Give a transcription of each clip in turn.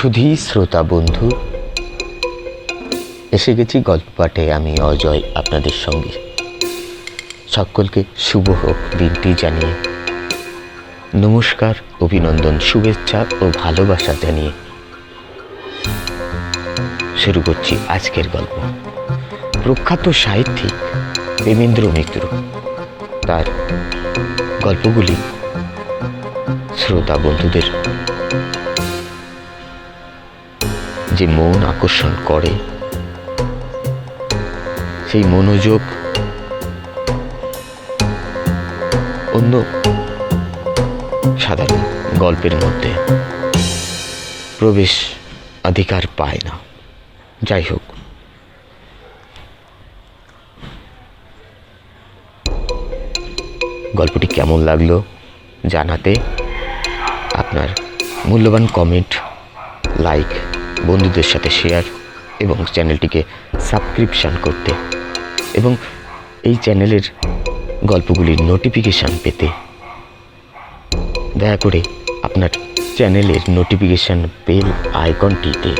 সুধী শ্রোতা বন্ধু, এসে গেছি গল্প পাঠে। আমি অজয় আপনাদের সঙ্গে। সকলকে শুভ হোক দিনটি জানিয়ে, নমস্কার, অভিনন্দন, শুভেচ্ছা ও ভালোবাসা জানিয়ে শুরু করছি আজকের গল্প। প্রখ্যাত সাহিত্যিক দেবেন্দ্র মিত্র তার গল্পগুলি শ্রোতা বন্ধুদের যে মন আকর্ষণ করে, সেই মনোযোগ অন্য সাধারণ গল্পের মধ্যে প্রবেশ অধিকার পায় না। যাই হোক, গল্পটি কেমন লাগলো জানাতে আপনার মূল্যবান কমেন্ট, লাইক, বন্ধুদের সাথে শেয়ার এবং চ্যানেলটিকে সাবস্ক্রিপশন করতে এবং এই চ্যানেলের গল্পগুলির নোটিফিকেশান পেতে দয়া করে আপনার চ্যানেলের নোটিফিকেশান বেল আইকনটিতে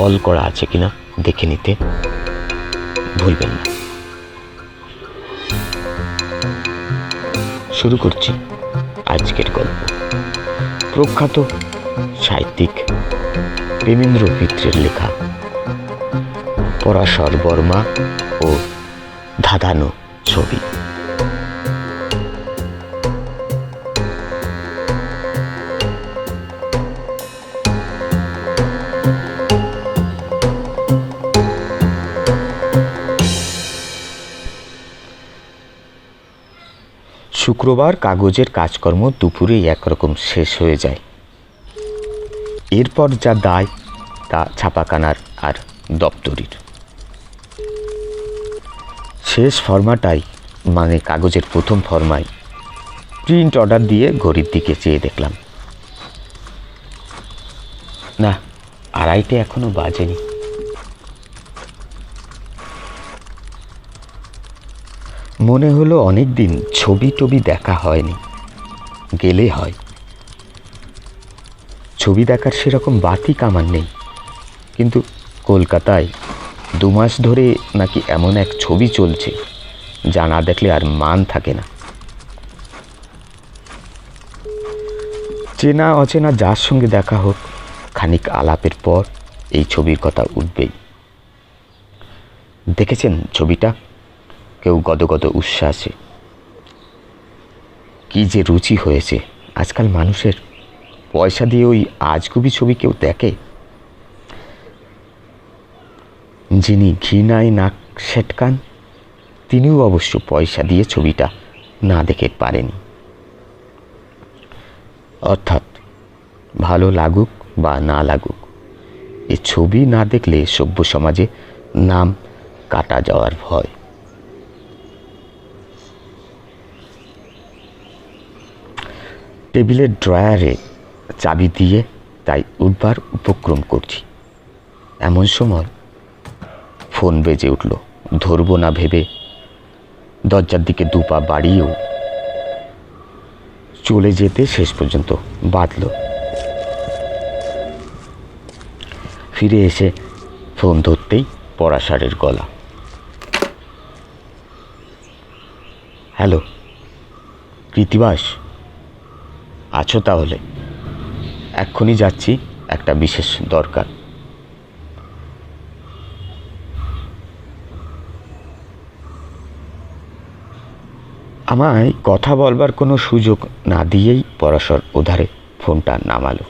অল করা আছে কিনা দেখে নিতে ভুলবেন না। শুরু করছি আজকের গল্প। প্রখ্যাত সাহিত্যিক দেবেন্দ্র মিত্রের লেখা পরাশর বর্মা ও ধাঁধানো ছবি। শুক্রবার কাগজের কাজকর্ম দুপুরেই একরকম শেষ হয়ে যায়। এরপর যা দায় তা ছাপাখানার আর দপ্তরির। শেষ ফর্মাটাই, মানে কাগজের প্রথম ফর্মায় প্রিন্ট অর্ডার দিয়ে ঘড়ির দিকে চেয়ে দেখলাম, না, 2:30 এখনো বাজেনি। মনে হলো অনেক দিন ছবি টবি দেখা হয়নি, গেলে হয়। ছবি দেখার সেরকম বাতিক আমার নেই, কিন্তু কলকাতায় 2 মাস ধরে নাকি এমন এক ছবি চলছে যা না দেখলে আর মান থাকে না। চেনা অচেনা যার সঙ্গে দেখা হোক, খানিক আলাপের পর এই ছবির কথা উঠবেই। দেখেছেন ছবিটা? কেউ গদগদ উচ্ছ্বাসে। কি যে রুচি হয়েছে আজকাল মানুষের! পয়সা দিয়ে ওই আজগুবি ছবি কেউ দেখে? যিনি ঘৃণায় নাক সেটকান, তিনিও অবশ্য পয়সা দিয়ে ছবিটা না দেখে পারেনি। অর্থাৎ ভালো লাগুক বা না লাগুক, এ ছবি না দেখলে সভ্য সমাজে নাম কাটা যাওয়ার ভয়। টেবিলের ড্রয়ারে চাবি দিয়ে তাই উঠবার উপক্রম করছি, এমন সময় ফোন বেজে উঠল। ধরবো না ভেবে দরজার দিকে 2 পা বাড়িয়েও চলে যেতে শেষ পর্যন্ত বাঁধল। ফিরে এসে ফোন ধরতেই পরাশরের গলা। হ্যালো কৃতিবাস, আছো তাহলে? এক্ষুনি যাচ্ছি, একটা বিশেষ দরকার। আমায় কথা বলবার কোনো সুযোগ না দিয়েই পরাশর ওধারে ফোনটা নামালো।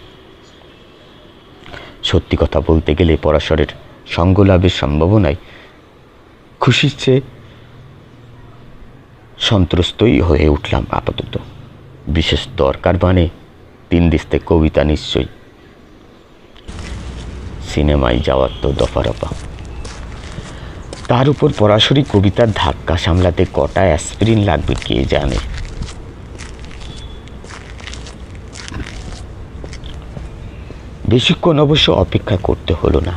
সত্যি কথা বলতে গেলে পরাশরের সঙ্গ লাভের সম্ভাবনায় খুশির চেয়ে সন্ত্রস্তই হয়ে উঠলাম আপাতত। বিশেষ দরকার মানে 3 দিস্তে কবিতা নিশ্চয়ই। সিনেমায় যাওয়ার তো দফারফা, তার উপর পরাশরি কবিতার ধাক্কা সামলাতে কটা অ্যাসপিরিন লাগবে কে জানে। বেশিক্ষণ অবশ্য অপেক্ষা করতে হলো না।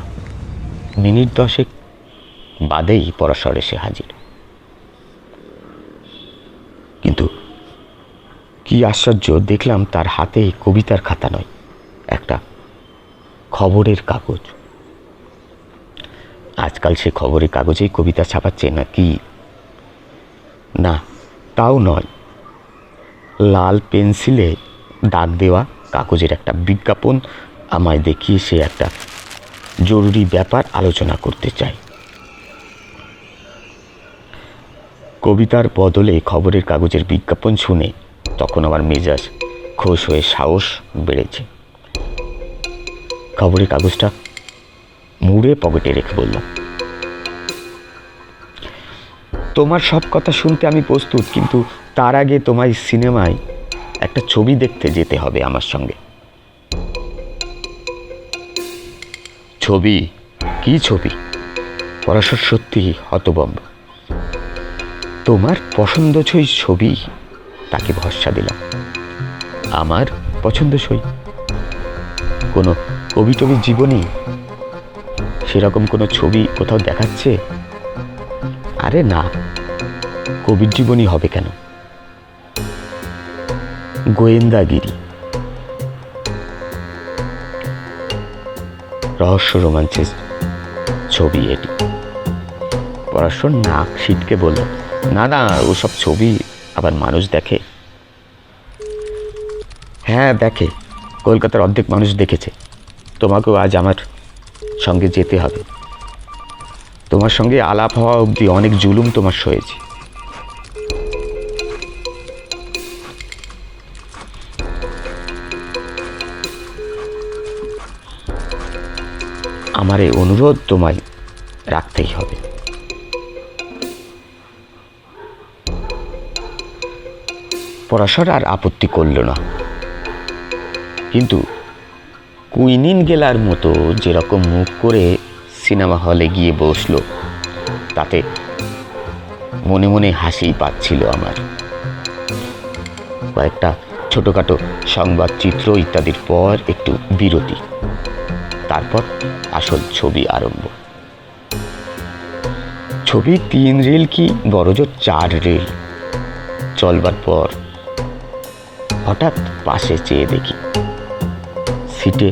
মিনিট 10 বাদেই পরাশর এসে হাজির। কিন্তু কি আশ্চর্য, দেখলাম তার হাতে কবিতার খাতা নয়, একটা খবরের কাগজ। আজকাল সে খবরের কাগজেই কবিতা ছাপাচ্ছে নাকি? না, তাও নয়। লাল পেন্সিলে দাগ দেওয়া কাগজের একটা বিজ্ঞাপন আমায় দেখিয়ে সে একটা জরুরি ব্যাপার আলোচনা করতে চায়। কবিতার বদলে খবরের কাগজের বিজ্ঞাপন শুনে তখন আমার মেজাজ খোশ হয়ে সাহস বেড়েছে। খবরের কাগজটা মুড়ে পকেটে রেখে বললাম, তোমার সব কথা শুনতে আমি প্রস্তুত, কিন্তু তার আগে তোমায় সিনেমায় একটা ছবি দেখতে যেতে হবে আমার সঙ্গে। ছবি? কি ছবি? পরাশর সত্যি হতভম্ব। তোমার পছন্দসই ছবি, তাকে ভরসা দিলাম। আমার পছন্দসই? কোনো কবি টবির জীবনী সেরকম কোনো ছবি কোথাও দেখাচ্ছে? আরে না, কবির জীবনী হবে কেন? গোয়েন্দাগিরি, রহস্য রোমাঞ্চের ছবি এটি। পরাশর নাক ছিটকে বলল, না না, ওসব ছবি আবার মানুষ দেখে? হ্যাঁ দেখে, কলকাতার অর্ধেক মানুষ দেখেছে। তোমাকেও আজ আমার সঙ্গে যেতে হবে। তোমার সঙ্গে আলাপ হওয়া অবধি অনেক জুলুম তোমার সয়েছে। আমার এই অনুরোধ তোমায় রাখতেই হবে। পরাশর আর আপত্তি করল না, কিন্তু কুইনিন গেলার মতো যেরকম মুখ করে সিনেমা হলে গিয়ে বসলো, তাতে মনে মনে হাসি পাচ্ছিল আমার। কয়েকটা ছোটোখাটো সংবাদ চিত্র ইত্যাদির পর একটু বিরতি, তারপর আসল ছবি আরম্ভ। ছবি 3 রিল কি বড়জোর 4 রিল চলবার পর হঠাৎ পাশে চেয়ে দেখি সিটে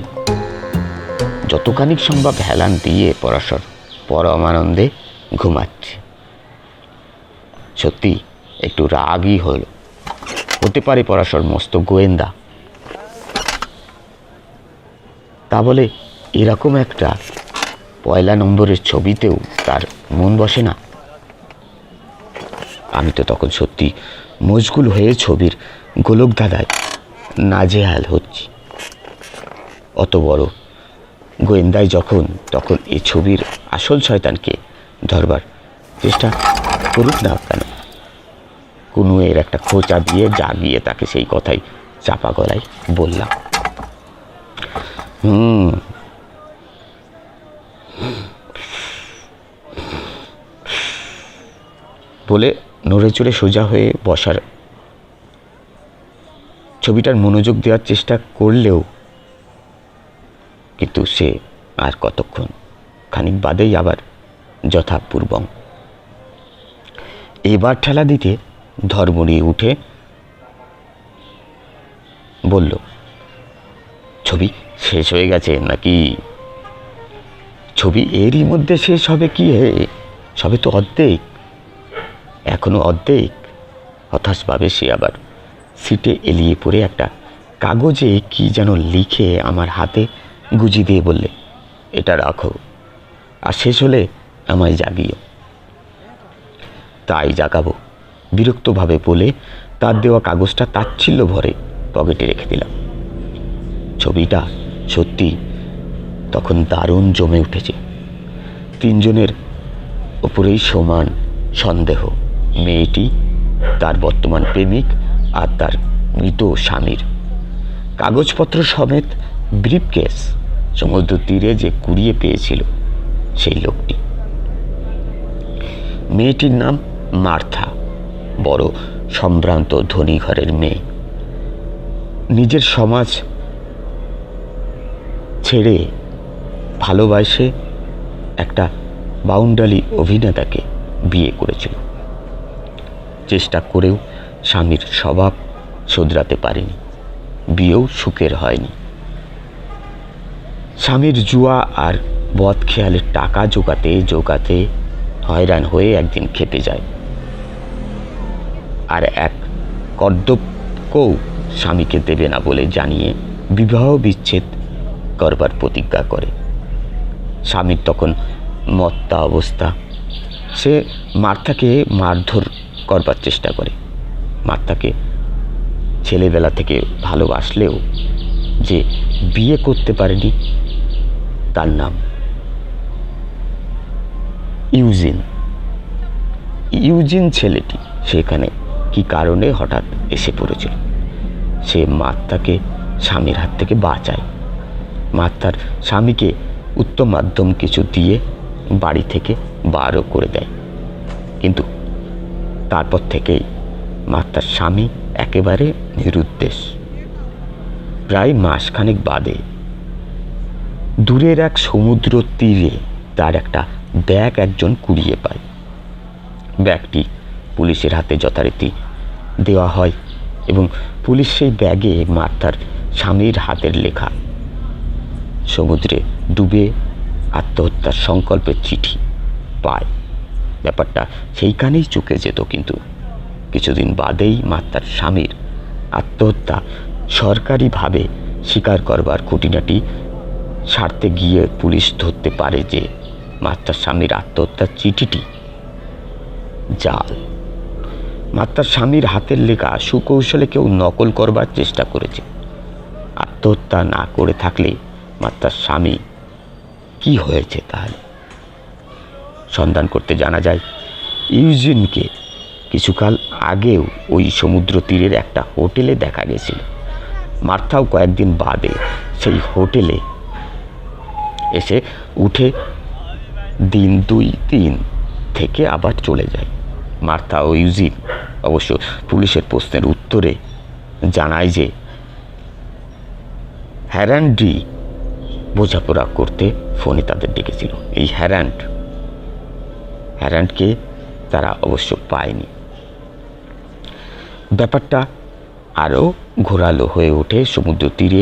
যতখানি সম্ভব হেলান দিয়ে পরাশর পরমানন্দে ঘুমাচ্ছে। সত্যি একটু রাগই হলো। হতে পারে পরাশর মস্ত গোয়েন্দা, তা বলে এরকম একটা 1 নম্বরের ছবিতেও তার মন বসে না। আমি তো তখন সত্যি মশগুল হয়ে ছবির গোলক ধাঁধায় নাজেহাল হচ্ছি। অত বড় গোয়েন্দায় যখন, তখন এই ছবির আসল শয়তানকে ধরবার চেষ্টা করুক না কেন, কুনুয়ের একটা খোঁচা দিয়ে জাগিয়ে তাকে সেই কথাই চাপা গলায় বললাম, বলে নড়ে চড়ে সোজা হয়ে বসার ছবিটার মনোযোগ দেওয়ার চেষ্টা করলেও কিন্তু সে আর কতক্ষণ, খানিক বাদেই আবার যথাপূর্বং। এবার ঠেলা দিতে ধর্মড়ি উঠে বলল, ছবি শেষ হয়ে গেছে নাকি? ছবি এরই মধ্যে শেষ হবে কি হে? সবে তো অর্ধেক, এখনো অর্ধেক। হতাশভাবে সে আবার সিটে এলিয়ে পড়ে একটা কাগজে কি যেন লিখে আমার হাতে গুজি দিয়ে বললে, এটা রাখো, আর শেষ হলে আমায় জাগিও। তাই জাগাবো, বিরক্তভাবে বলে তার দেওয়া কাগজটা তাচ্ছিল্য ভরে পকেটে রেখে দিলাম। ছবিটা সত্যি তখন দারুণ জমে উঠেছে। 3 জনের ওপরেই সমান সন্দেহ। মেয়েটি, তার বর্তমান প্রেমিক আর তার মৃত স্বামীর। কাগজপত্র সমেত ব্রিফকেস সমুদ্র তীরে যে কুড়িয়ে পেয়েছিল সেই লোকটি। মেয়েটির নাম মার্থা, বড় সম্ভ্রান্ত ধনী ঘরের মেয়ে। নিজের সমাজ ছেড়ে ভালোবাসে একটা বাউন্ডালি অভিনেতাকে বিয়ে করেছিল। চেষ্টা করেও স্বামীর স্বভাব শোধরাতে পারেনি, বিয়েও সুখের হয়নি। স্বামীর জুয়া আর বদ খেয়ালের টাকা জোগাতে জোগাতে হয়রান হয়ে একদিন খেপে যায়, আর এক কর্দবকেও স্বামীকে দেবে না বলে জানিয়ে বিবাহ বিচ্ছেদ করবার প্রতিজ্ঞা করে। স্বামীর তখন মত্তা অবস্থা। সে মার্থাকে মারধর করবার চেষ্টা করে। মার্থাকে ছেলেবেলা থেকে ভালোবাসলেও যে বিয়ে করতে পারেনি, তার নাম ইউজিন। ইউজিন ছেলেটি সেখানে কি কারণে হঠাৎ এসে পড়েছিল। সে মার্থাকে স্বামীর হাত থেকে বাঁচায়। মার্থার স্বামীকে উত্তম মাধ্যম কিছু দিয়ে বাড়ি থেকে বারও করে দেয়। কিন্তু তারপর থেকেই মার্থার স্বামী একেবারে নিরুদ্দেশ। প্রায় মাসখানেক বাদে দূরের এক সমুদ্র তীরে তার একটা ব্যাগ একজন কুড়িয়ে পায়। ব্যাগটি পুলিশের হাতে যথারীতি দেওয়া হয় এবং পুলিশ সেই ব্যাগে মার্থার স্বামীর হাতের লেখা সমুদ্রে ডুবে আত্মহত্যার সংকল্পের চিঠি পায়। ব্যাপারটা সেইখানেই চুকে যেত, কিন্তু কিছুদিন বাদেই মার্থার স্বামীর আত্মহত্যা সরকারিভাবে স্বীকার করবার খুঁটিনাটি সারতে গিয়ে পুলিশ ধরতে পারে যে মার্থার স্বামীর আত্মহত্যার চিঠিটি জাল। মার্থার স্বামীর হাতের লেখা সুকৌশলে কেউ নকল করবার চেষ্টা করেছে। আত্মহত্যা না করে থাকলে মার্থার স্বামী কি হয়েছে তাহলে? সন্ধান করতে জানা যায় ইউজিনকে কিছুকাল আগেও ওই সমুদ্র তীরের একটা হোটেলে দেখা গেছিল। মার্থাও কয়েকদিন বাদে সেই হোটেলে এসে উঠে দিন 2-3 থেকে আবার চলে যায়। মার্থা ও ইউজিন অবশ্য পুলিশের প্রশ্নের উত্তরে জানায় যে হ্যারান্ডি বোঝাপড়া করতে ফোনে তাদের ডেকেছিল। এই হ্যারান্ডকে তারা অবশ্য পায়নি। ব্যাপারটা আরও ঘোরালো হয়ে ওঠে সমুদ্র তীরে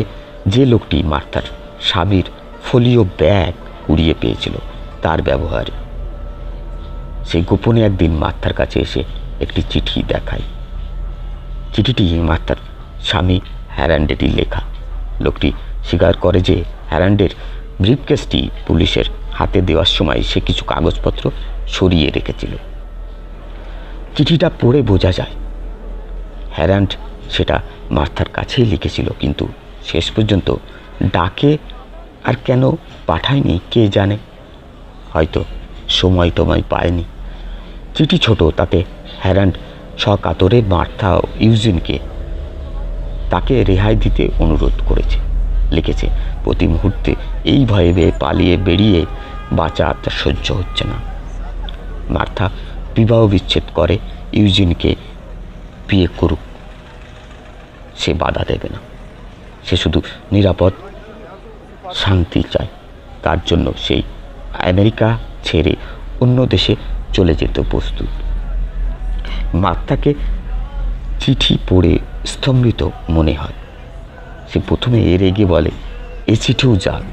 যে লোকটি মার্থার স্বামীর ফোলিও ব্যাগ কুড়িয়ে পেয়েছিল তার ব্যবহারে। সেই গোপনে একদিন মার্থার কাছে এসে একটি চিঠি দেখায়। চিঠিটি মার্থার স্বামী হ্যারান্ডেরই লেখা। লোকটি স্বীকার করে যে হ্যারান্ডের ব্রিফকেসটি পুলিশের হাতে দেওয়ার সময় সে কিছু কাগজপত্র সরিয়ে রেখেছিল। চিঠিটা পড়ে বোঝা যায় হ্যারান্ড সেটা মার্থার কাছেই লিখেছিল, কিন্তু শেষ পর্যন্ত ডাকে আর কেন পাঠায়নি কে জানে। হয়তো সময় পায়নি। চিঠি ছোট, তাতে হ্যারান্ড সকাতরে মার্থা ও ইউজিনকে তাকে রেহাই দিতে অনুরোধ করেছে। লিখেছে, প্রতি মুহূর্তে এই ভয়ে পালিয়ে বেরিয়ে বাঁচা তার সহ্য হচ্ছে না। মার্থা বিবাহ বিচ্ছেদ করে ইউজিনকে বিয়ে করুক, সে বাধা দেবে না। সে শুধু নিরাপদ শান্তি চায়। তার জন্য সেই আমেরিকা ছেড়ে অন্য দেশে চলে যেতে প্রস্তুত। মার্থাকে চিঠি পড়ে স্তম্ভিত মনে হয়। সে প্রথমে রেগে বলে, এ চিঠিও জাল।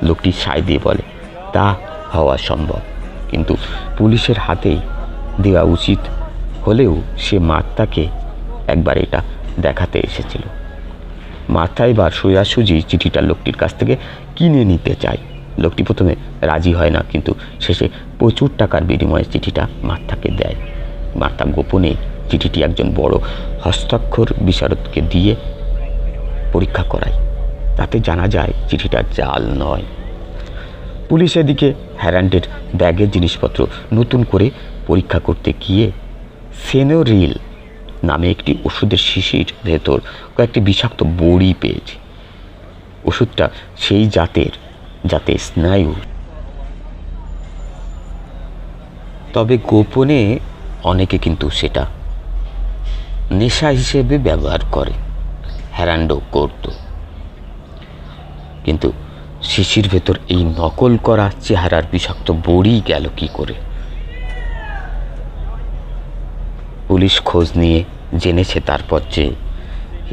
লোকটি সায় দিয়ে বলে, তা হওয়া সম্ভব, কিন্তু পুলিশের হাতেই দেওয়া উচিত হলেও সে মার্থাকে একবার এটা দেখাতে এসেছিল। মার্থা এবার সোজাসুজি চিঠিটা লোকটির কাছ থেকে কিনে নিতে চায়। লোকটি প্রথমে রাজি হয় না, কিন্তু শেষে প্রচুর টাকার বিনিময়ে চিঠিটা মার্থাকে দেয়। মার্থা গোপনে চিঠিটি একজন বড় হস্তাক্ষর বিশারদকে দিয়ে পরীক্ষা করায়। তাতে জানা যায় চিঠিটা জাল নয়। পুলিশ এদিকে হ্যারান্ডের ব্যাগের জিনিসপত্র নতুন করে পরীক্ষা করতে গিয়ে ফেনোরিল নামে একটি ওষুধের শিশির ভেতর কয়েকটি বিষাক্ত বড়ি পেয়েছে। ওষুধটা সেই জাতের যাতে স্নায়ু, তবে গোপনে অনেকে কিন্তু সেটা নেশা হিসেবে ব্যবহার করে। হ্যারান্ডও করত, কিন্তু শিশির ভেতর এই নকল করা চেহারার বিষাক্ত বড়ি গেল কি করে? পুলিশ খোঁজ নিয়ে জেনেছে তারপর যে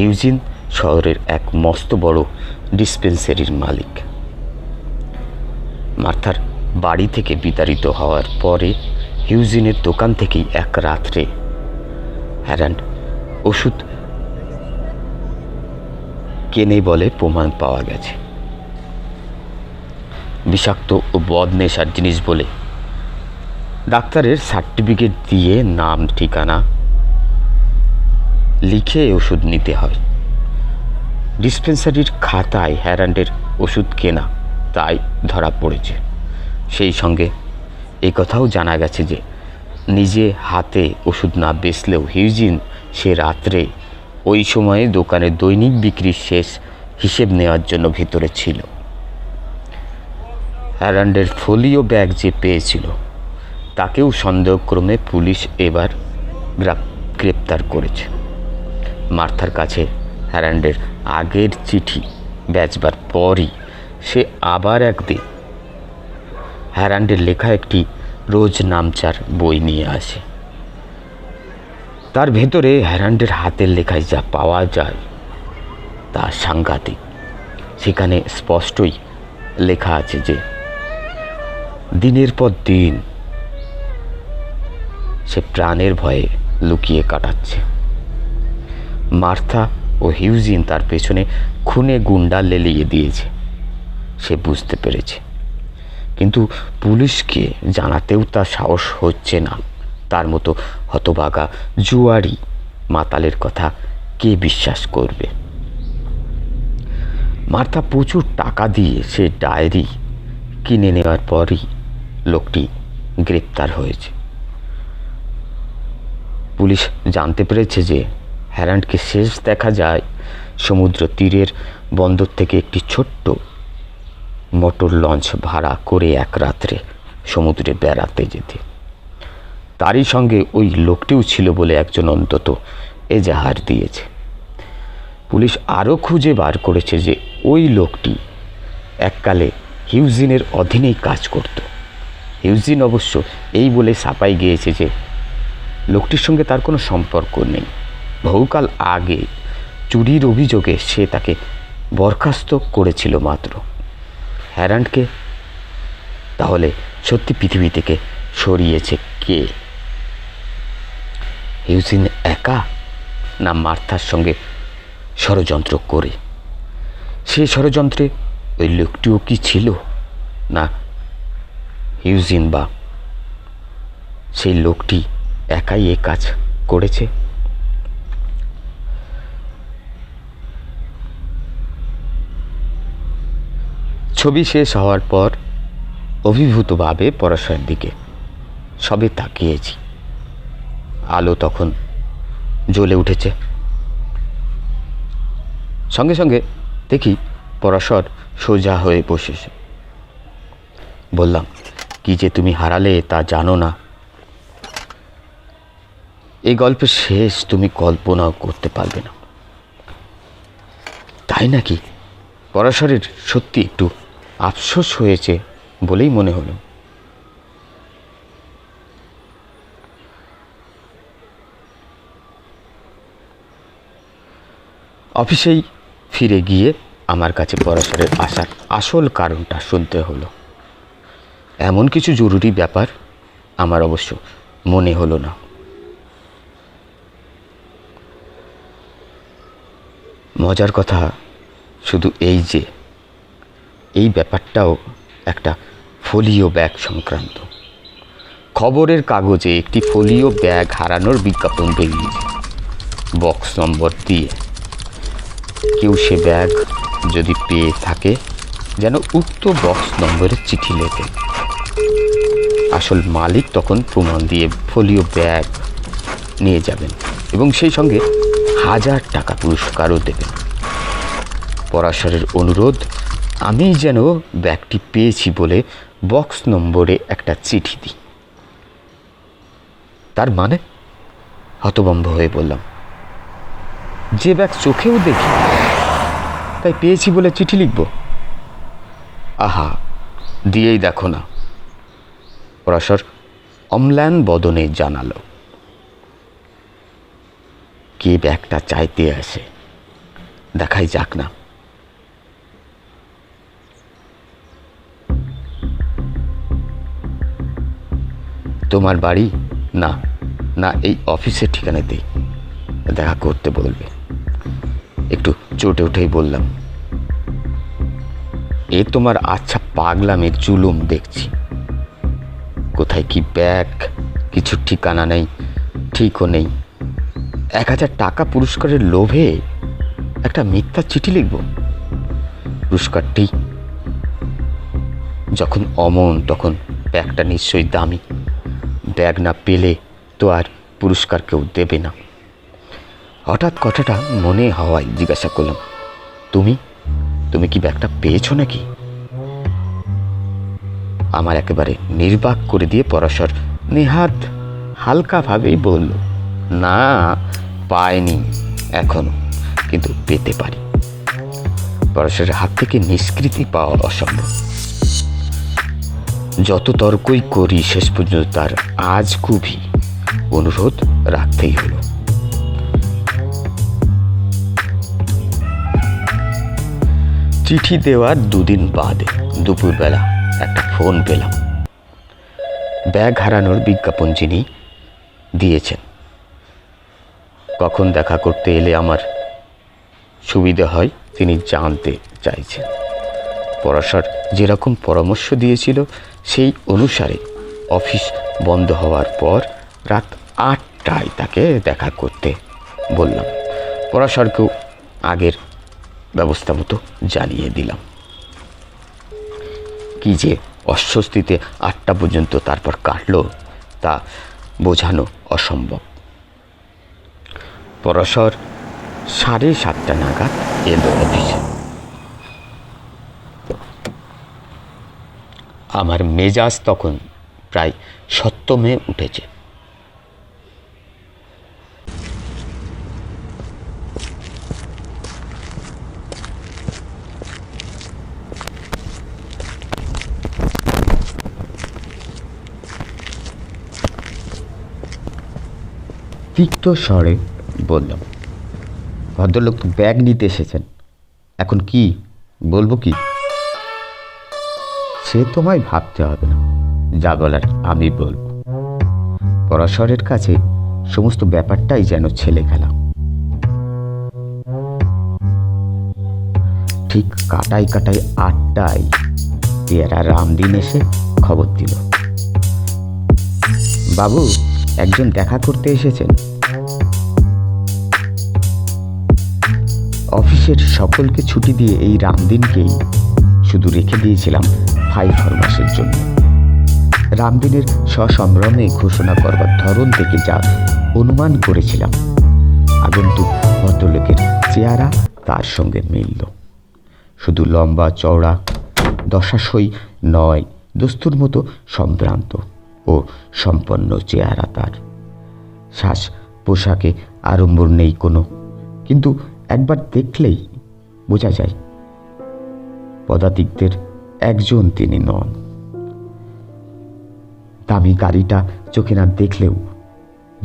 ইউজিন শহরের এক মস্ত বড় ডিসপেন্সারির মালিক। মার্থার বাড়ি থেকে বিতাড়িত হওয়ার পরে হিউজিনের দোকান থেকেই এক রাত্রে হ্যারান্ড ওষুধ কেনে বলে প্রমাণ পাওয়া গেছে। বিষাক্ত ও বদনেশার জিনিস বলে ডাক্তারের সার্টিফিকেট দিয়ে নাম ঠিকানা লিখে ওষুধ নিতে হয়। ডিসপেন্সারির খাতায় হ্যারান্ডের ওষুধ কেনা তাই ধরা পড়েছে। সেই সঙ্গে এই কথাও জানা গেছে যে নিজে হাতে ওষুধ না বেচলেও হিউজিন সে রাত্রে ওই সময়ে দোকানে দৈনিক বিক্রির শেষ হিসেব নেওয়ার জন্য ভিতরে ছিল। হ্যারান্ডের ফোলিও ব্যাগ যে পেয়েছিল তাকেও সন্দেহক্রমে পুলিশ এবার গ্রেপ্তার করেছে। মার্থার কাছে হ্যারান্ডের আগের চিঠি বেচবার পরই সে আবার একদিন হ্যারান্ডের লেখা একটি রোজ নামচার বই নিয়ে আসে। তার ভেতরে হ্যারান্ডের হাতের লেখায় যা পাওয়া যায় তা সাংঘাতিক। সেখানে স্পষ্টই লেখা আছে যে দিনের পর দিন সে প্রাণের ভয়ে লুকিয়ে কাটাচ্ছে। মার্থা ও হিউজিন তার পেছনে খুনে গুন্ডা লেলিয়ে দিয়েছে, সে বুঝতে পেরেছে। কিন্তু পুলিশকে জানাতেও তার সাহস হচ্ছে না। তার মতো হতভাগা জুয়ারি মাতালের কথা কে বিশ্বাস করবে? মার্থা প্রচুর টাকা দিয়ে সে ডায়েরি কিনে নেওয়ার পরই লোকটি গ্রেপ্তার হয়েছে। পুলিশ জানতে পেরেছে যে হ্যারান্ডকে শেষ দেখা যায় সমুদ্র তীরের বন্দর থেকে একটি ছোট্ট মোটর লঞ্চ ভাড়া করে এক রাত্রে সমুদ্রে বেড়াতে যেতে। তারই সঙ্গে ওই লোকটিও ছিল বলে একজন অন্তত এজাহার দিয়েছে। পুলিশ আরও খুঁজে বার করেছে যে ওই লোকটি এককালে হিউজিনের অধীনেই কাজ করত। হিউজিন অবশ্য এই বলে সাপাই গিয়েছে যে লোকটির সঙ্গে তার কোনো সম্পর্ক নেই। বহুকাল আগে চুরির অভিযোগে সে তাকে বরখাস্ত করেছিল মাত্র। হ্যারান্ডকে তাহলে সত্যি পৃথিবী থেকে সরিয়েছে কে? হিউজিন একা, না মার্থার সঙ্গে ষড়যন্ত্র করে? সেই ষড়যন্ত্রে ওই লোকটিও কি ছিল, না হিউজিন বা সেই লোকটি একাই এ কাজ করেছে? ছবি শেষ হওয়ার পর অভিভূতভাবে পরশের দিকে সবে তাকিয়েছি। আলো তখন জ্বলে উঠেছে। সঙ্গে সঙ্গে দেখি পরশর সোজা হয়ে বসেছে। বললাম, কি যে তুমি হারালে তা জানো না। এই গল্পের শেষ তুমি কল্পনাও করতে পারবে না। তাই নাকি? পরশরের সত্যি একটু আফসোস হয়েছে বলেই মনে হলো। অফিসেই ফিরে গিয়ে আমার কাছে পরশরের আসার আসল কারণটা শুনতে হলো। এমন কিছু জরুরি ব্যাপার আমার অবশ্য মনে হলো না। মজার কথা শুধু এই যে এই ব্যাপারটাও একটা ফোলিও ব্যাগ সংক্রান্ত। খবরের কাগজে একটি ফোলিও ব্যাগ হারানোর বিজ্ঞাপন বেরিয়েছে বক্স নম্বর দিয়ে। কেউ সে ব্যাগ যদি পেয়ে থাকে যেন উক্ত বক্স নম্বরে চিঠি লেখে। আসল মালিক তখন প্রমাণ দিয়ে ফোলিও ব্যাগ নিয়ে যাবেন এবং সেই সঙ্গে 1000 টাকা পুরস্কারও দেবেন। পরাশরের অনুরোধ, আমি যেন ব্যাগটি পেয়েছি বলে বক্স নম্বরে একটা চিঠি দিই। তার মানে? হতভম্ব হয়ে বললাম, যে ব্যাগ চোখেও দেখি তাই পেয়েছি বলে চিঠি লিখব? আহা, দিয়েই দেখো না, পরাশর অম্লান বদনে জানালো। কে ব্যাগটা চাইতে আসে দেখাই যাক না। তোমার বাড়ি? না না, এই অফিসের ঠিকানাতেই দেখা করতে বলবে। একটু চটে উঠেই বললাম, এ তোমার আচ্ছা পাগলামের জুলুম দেখছি। কোথায় কি ব্যাগ, কিছু ঠিকানা নেই, ঠিকও নেই। 1000 টাকা পুরস্কারের লোভে একটা মিথ্যা চিঠি লিখব? পুরস্কারটি যখন অমন, তখন ব্যাগটা নিশ্চয়ই দামি। ব্যাগ না পেলে তো আর পুরস্কার কেউ দেবে না। হঠাৎ কথাটা মনে হওয়ায় জিজ্ঞাসা করলাম, তুমি তুমি কি ব্যাগটা পেয়েছো নাকি? আমার একেবারে নির্বাক করে দিয়ে পরাশর নেহাত হালকাভাবেই বলল, না পাইনি এখনো, কিন্তু পেতে পারি। পরাশরের হাত থেকে নিষ্কৃতি পাওয়া অসম্ভব। যত তর্কই করি শেষ পর্যন্ত তার আজ খুবই অনুরোধ রাখতেই হলো। চিঠি দেওয়ার 2 দিন বাদে দুপুরবেলা একটা ফোন পেলাম। ব্যাগ হারানোর বিজ্ঞাপন যিনি দিয়েছেন, কখন দেখা করতে এলে আমার সুবিধা হয় তিনি জানতে চাইছেন। পরাশর যেরকম পরামর্শ দিয়েছিল সেই অনুসারে অফিস বন্ধ হওয়ার পর রাত 8টায় তাকে দেখা করতে বললাম। পরাশরকেও আগের ব্যবস্থা মতো জানিয়ে দিলাম। কি যে অস্বস্তিতে 8টা পর্যন্ত তারপর কাটল তা বোঝানো অসম্ভব। পরাশর 7:30 নাগাদ এলো অফিসে। আমার মেজাজ তখন প্রায় সত্যমে উঠেছে। তিক্ত স্বরে বললাম, ভদ্রলোক ব্যাগ নিতে এসেছেন, এখন কি বলবো? কি সে তোমায় ভাবতে হবে না, যা বলার আমি বলবো। পরাশরের কাছে সমস্ত ব্যাপারটাই যেন ছেলে খেলা। ঠিক কাটায় 8টায় পেয়ারা রামদিন এসে খবর দিল, বাবু একজন দেখা করতে এসেছেন। অফিসের সকলকে ছুটি দিয়ে এই রামদিনকেই শুধু রেখে দিয়েছিলাম 5 মাসের জন্য। রামদিনের সসম্ভ্রমে ঘোষণা করবার ধরন থেকে যা অনুমান করেছিলাম, আগন্তুক ভদ্রলোকের চেহারা তার সঙ্গে মিলল। শুধু লম্বা চওড়া, দশাশই নয়, দস্তুর মতো সম্ভ্রান্ত ও সম্পন্ন চেহারা তার। শ্বাস পোশাকে আড়ম্বর নেই কোনো, কিন্তু একবার দেখলেই বোঝা যায় পদাতিকদের একজন তিনি নন। দামি গাড়িটা চোখে না দেখলেও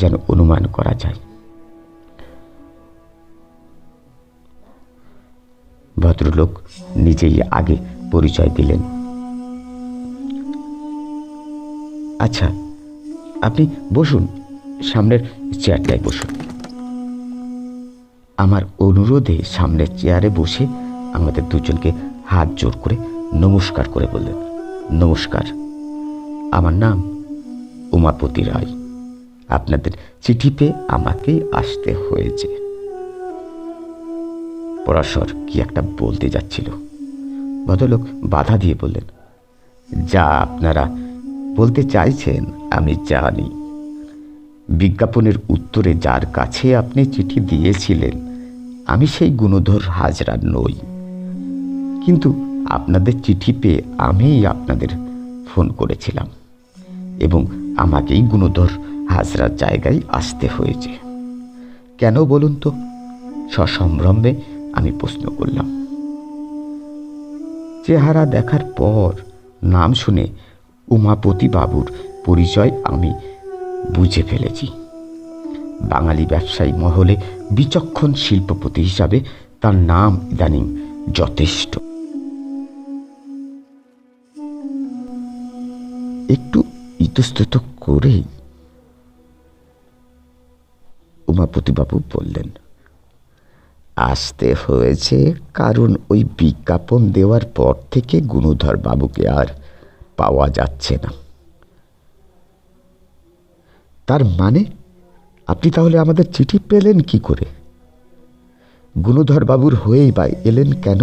যেন অনুমান করা যায়। ভদ্রলোক নিজেই আগে পরিচয় দিলেন। আচ্ছা আপনি বসুন, সামনের চেয়ারটায় বসুন। আমার অনুরোধে সামনের চেয়ারে বসে আমাদের দুজনকে হাত জোর করে নমস্কার করে বললেন, নমস্কার, আমার নাম উমাপতি রায়। আপনাদের চিঠি পেয়ে আমাকেই আসতে হয়েছে। পরাশর কি একটা বলতে যাচ্ছিল, ভদ্রলোক বাধা দিয়ে বললেন, যা আপনারা বলতে চাইছেন আমি জানি। বিজ্ঞাপনের উত্তরে যার কাছে আপনি চিঠি দিয়েছিলেন আমি সেই গুণধর হাজরা নই, কিন্তু আপনাদের চিঠি পেয়ে আমিই আপনাদের ফোন করেছিলাম এবং আমাকেই গুণধর হাজরার জায়গায় আসতে হয়েছে। কেন বলুন তো? সসম্ভ্রমে আমি প্রশ্ন করলাম। চেহারা দেখার পর নাম শুনে উমাপতি বাবুর পরিচয় আমি বুঝে ফেলেছি। বাঙালি ব্যবসায়ী মহলে বিচক্ষণ শিল্পপতি হিসাবে তার নাম ইদানিং যথেষ্ট। একটু ইতস্তত করেই উমাপতিবাবু বললেন, আসতে হয়েছে কারণ ওই বিজ্ঞাপন দেওয়ার পর থেকে গুণধর বাবুকে আর পাওয়া যাচ্ছে না। তার মানে আপনি তাহলে আমাদের চিঠি পেলেন কি করে? গুণধর বাবুর হয়েই বা এলেন কেন?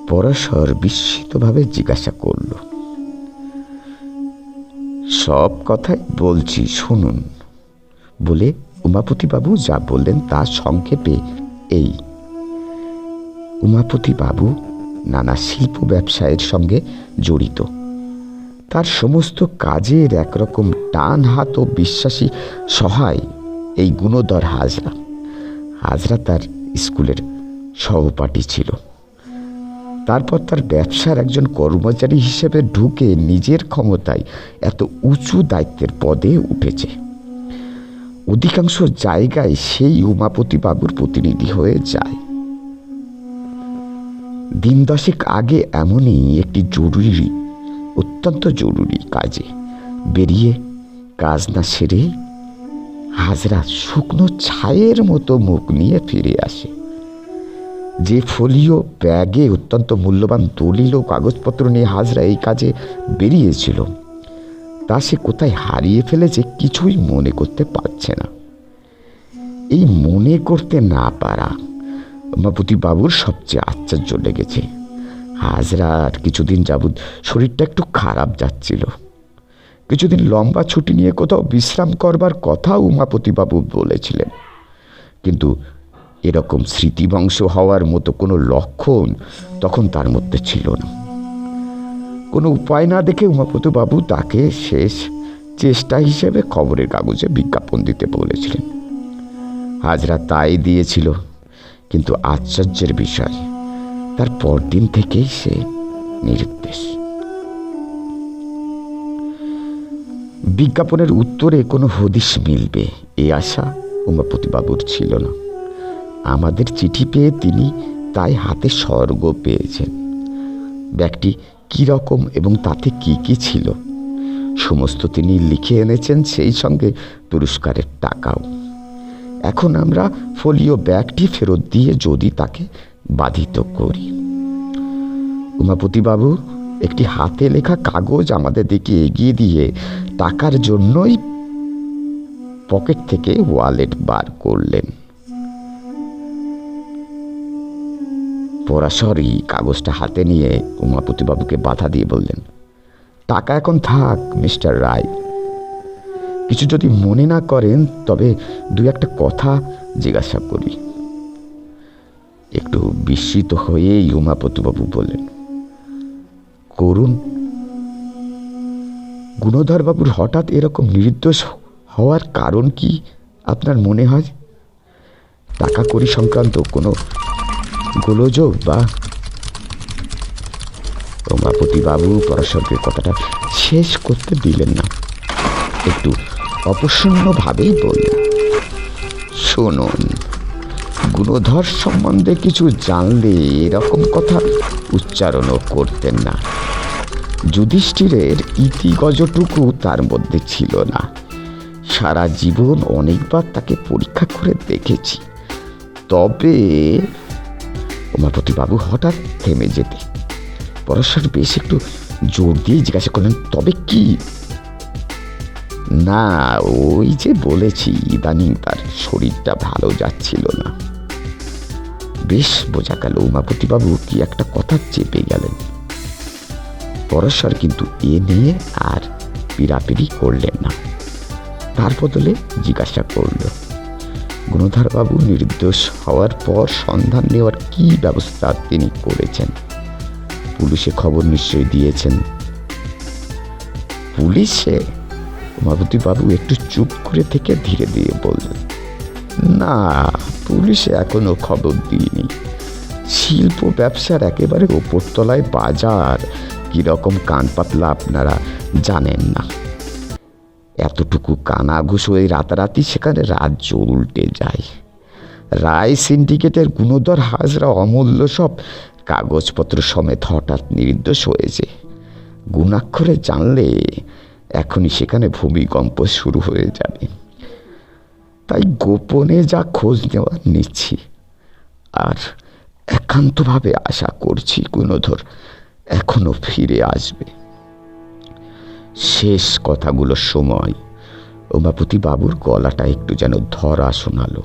পরাশর বিস্মিতভাবে জিজ্ঞাসা করল। সব কথাই বলছি, শুনুন বলে উমাপতিবাবু যা বললেন তা সংক্ষেপে এই। উমাপতিবাবু নানা শিল্প ব্যবসায়ের সঙ্গে জড়িত। তার সমস্ত কাজের একরকম টান হাত ও বিশ্বাসী সহায় এই গুণধর হাজরা। হাজরা তার স্কুলের সহপাঠী ছিল। তারপর তার ব্যবসার একজন কর্মচারী হিসেবে ঢুকে নিজের ক্ষমতায় এত উঁচু দায়িত্বের পদে উঠেছে। অধিকাংশ জায়গায় সেই উমাপতিবাবুর প্রতিনিধি হয়ে যায়। দিন দশেক আগে এমনই একটি অত্যন্ত জরুরি কাজে বেরিয়ে কাজ না সেরে হাজরা শুকনো ছায়ের মতো মুখ নিয়ে ফিরে আসে। যে ফোলিও ব্যাগে অত্যন্ত মূল্যবান দলিল ও কাগজপত্র নিয়ে হাজরা এই কাজে বেরিয়েছিল তা সে কোথায় হারিয়ে ফেলেছে কিছুই মনে করতে পারছে না। এই মনে করতে না পারা উমাপতিবাবুর সবচেয়ে আশ্চর্য লেগেছে। হাজরার কিছুদিন যাবৎ শরীরটা একটু খারাপ যাচ্ছিল। কিছুদিন লম্বা ছুটি নিয়ে কোথাও বিশ্রাম করবার কথা উমাপতিবাবু বলেছিলেন, কিন্তু এরকম স্মৃতিবংশ হওয়ার মতো কোনো লক্ষণ তখন তার মধ্যে ছিল না। কোনো উপায় না দেখে উমাপতিবাবু তাকে শেষ চেষ্টা হিসেবে খবরের কাগজে বিজ্ঞাপন দিতে বলেছিলেন। হাজরা তাই দিয়েছিল, কিন্তু আশ্চর্যের বিষয় তার পরদিন থেকেই সে নিরুদ্দেশ। বিজ্ঞাপনের উত্তরে কোনো হদিশ মিলবে এ আশা উমাপতিবাবুর ছিল না। আমাদের চিঠি পেয়ে তিনি তাই হাতে স্বর্গ পেয়েছেন। ব্যাগটি কি রকম এবং তাতে কি কি ছিল সমস্ত তিনি লিখে এনেছেন, সেই সঙ্গে পুরস্কারের টাকাও। এখন আমরা ফোলিও ব্যাগটি ফেরত দিয়ে যদি তাকে বাধিত করি। উমাপতিবাবু একটি হাতে লেখা কাগজ আমাদের দিকে এগিয়ে দিয়ে টাকার জন্যই পকেট থেকে ওয়ালেট বার করলেন। পরাশরই কাগজটা হাতে নিয়ে উমাপতিবাবুকে বাধা দিয়ে বললেন, টাকা এখন থাক মিস্টার রায়। কিছু যদি মনে না করেন তবে দু একটা কথা জিজ্ঞাসা করি। একটু বিস্মিত হয়েই উমাপতিবাবু বললেন, করুন। গুণধরবাবুর হঠাৎ এরকম নির্দোষ হওয়ার কারণ কি আপনার মনে হয়? টাকা কড়ি সংক্রান্ত কোনো গোলযোগ বা? উমাপতিবাবু পরাশরকে কথাটা শেষ করতে দিলেন না, একটু অপ্রসন্নভাবেই বললেন, শুনুন, গুণধর সম্বন্ধে কিছু জানলে এরকম কথা উচ্চারণও করতেন না। যুধিষ্ঠিরের ইতিগজটুকু তার মধ্যে ছিল না। সারা জীবন অনেকবার তাকে পরীক্ষা করে দেখেছি। তবে উমাপতিবাবু হঠাৎ থেমে যেতে পরাশর বেশ একটু জোর দিয়ে জিজ্ঞাসা করলেন, তবে কি? না, ওই যে বলেছি ইদানিং তার শরীরটা ভালো যাচ্ছিল না। বেশ বোঝা গেল উমাপতিবাবু কি একটা কথা চেপে গেলেন। পরাশর কিন্তু এ নিয়ে আর পিড়াপিড়ি করলেন না, তার বদলে জিজ্ঞাসা করল, গুণধরবাবু নির্দোষ হওয়ার পর সন্ধান নেওয়ার কি ব্যবস্থা তিনি করেছেন? পুলিশে খবর নিশ্চয়ই দিয়েছেন। পুলিশে? উমাপতিবাবু একটু চুপ করে থেকে ধীরে ধীরে বললেন, না, পুলিশে এখনো খবর দিইনি। শিল্প ব্যবসার একেবারে ওপরতলায় বাজার কিরকম কান পাতলা আপনারা জানেন না। এতটুকু কানাঘুষ হয়ে রাতারাতি সেখানে রাজ্য উল্টে যায়। রায় সিন্ডিকেটের গুণধর হাজরা অমূল্য সব কাগজপত্র সমেত হঠাৎ নির্দোষ হয়েছে। গুণাক্ষরে জানলে এখনই সেখানে ভূমিকম্প শুরু হয়ে যাবে। তাই গোপনে যা খোঁজ নেওয়ার নিচ্ছি, আর একান্তভাবে আশা করছি গুণধর এখনো ফিরে আসবে। শেষ কথাগুলোর সময় উমাপতি বাবুর গলাটা একটু যেন ধরা শোনালো।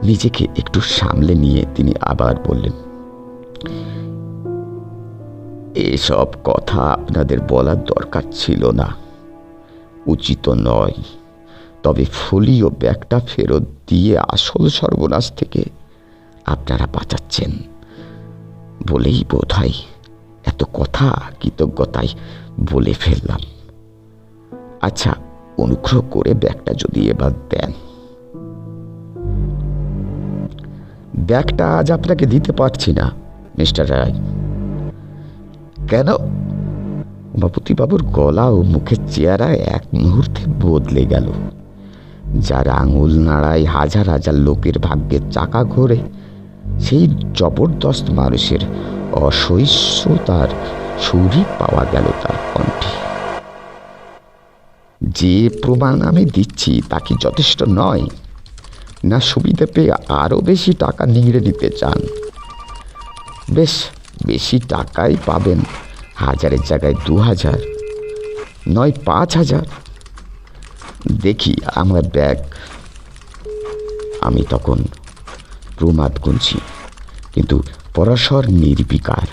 নিজেকে একটু সামলে নিয়ে তিনি আবার বললেন, এসব কথা আপনাদের বলার দরকার ছিল না, উচিত নয়। তবে ফোলিও ব্যাগটা ফেরত দিয়ে আসল সর্বনাশ থেকে আপনারা বাঁচাচ্ছেন বলেই বোধহয় এত কথা কৃতজ্ঞতায় বলে ফেললাম। আচ্ছা, অনুগ্রহ করে ব্যাগটা যদি এবার দেন। ব্যাগটা আজ আপনাকে দিতে পারছি না মিস্টার রায়। কেন? উমাপতিবাবুর গলা ও মুখের চেহারা এক মুহূর্তে বদলে গেল। যার আঙুল নাড়ায় হাজার হাজার লোকের ভাগ্যের চাকা ঘোরে, সেই জবরদস্ত মানুষের অসহিষ্ণুতার সুরই পাওয়া গেল তার কণ্ঠে। যে প্রমাণ আমি দিচ্ছি তা কি যথেষ্ট নয়? না সুবিধা পেয়ে আরো বেশি টাকা নিংড়ে নিতে চান? বেশ, বেশি টাকাই পাবেন, 1000-এর জায়গায় 2000, নয় 5000। দেখি আমার ব্যাগ। আমি তখন প্রমাদ গুনছি, কিন্তু পরাশর নির্বিকার।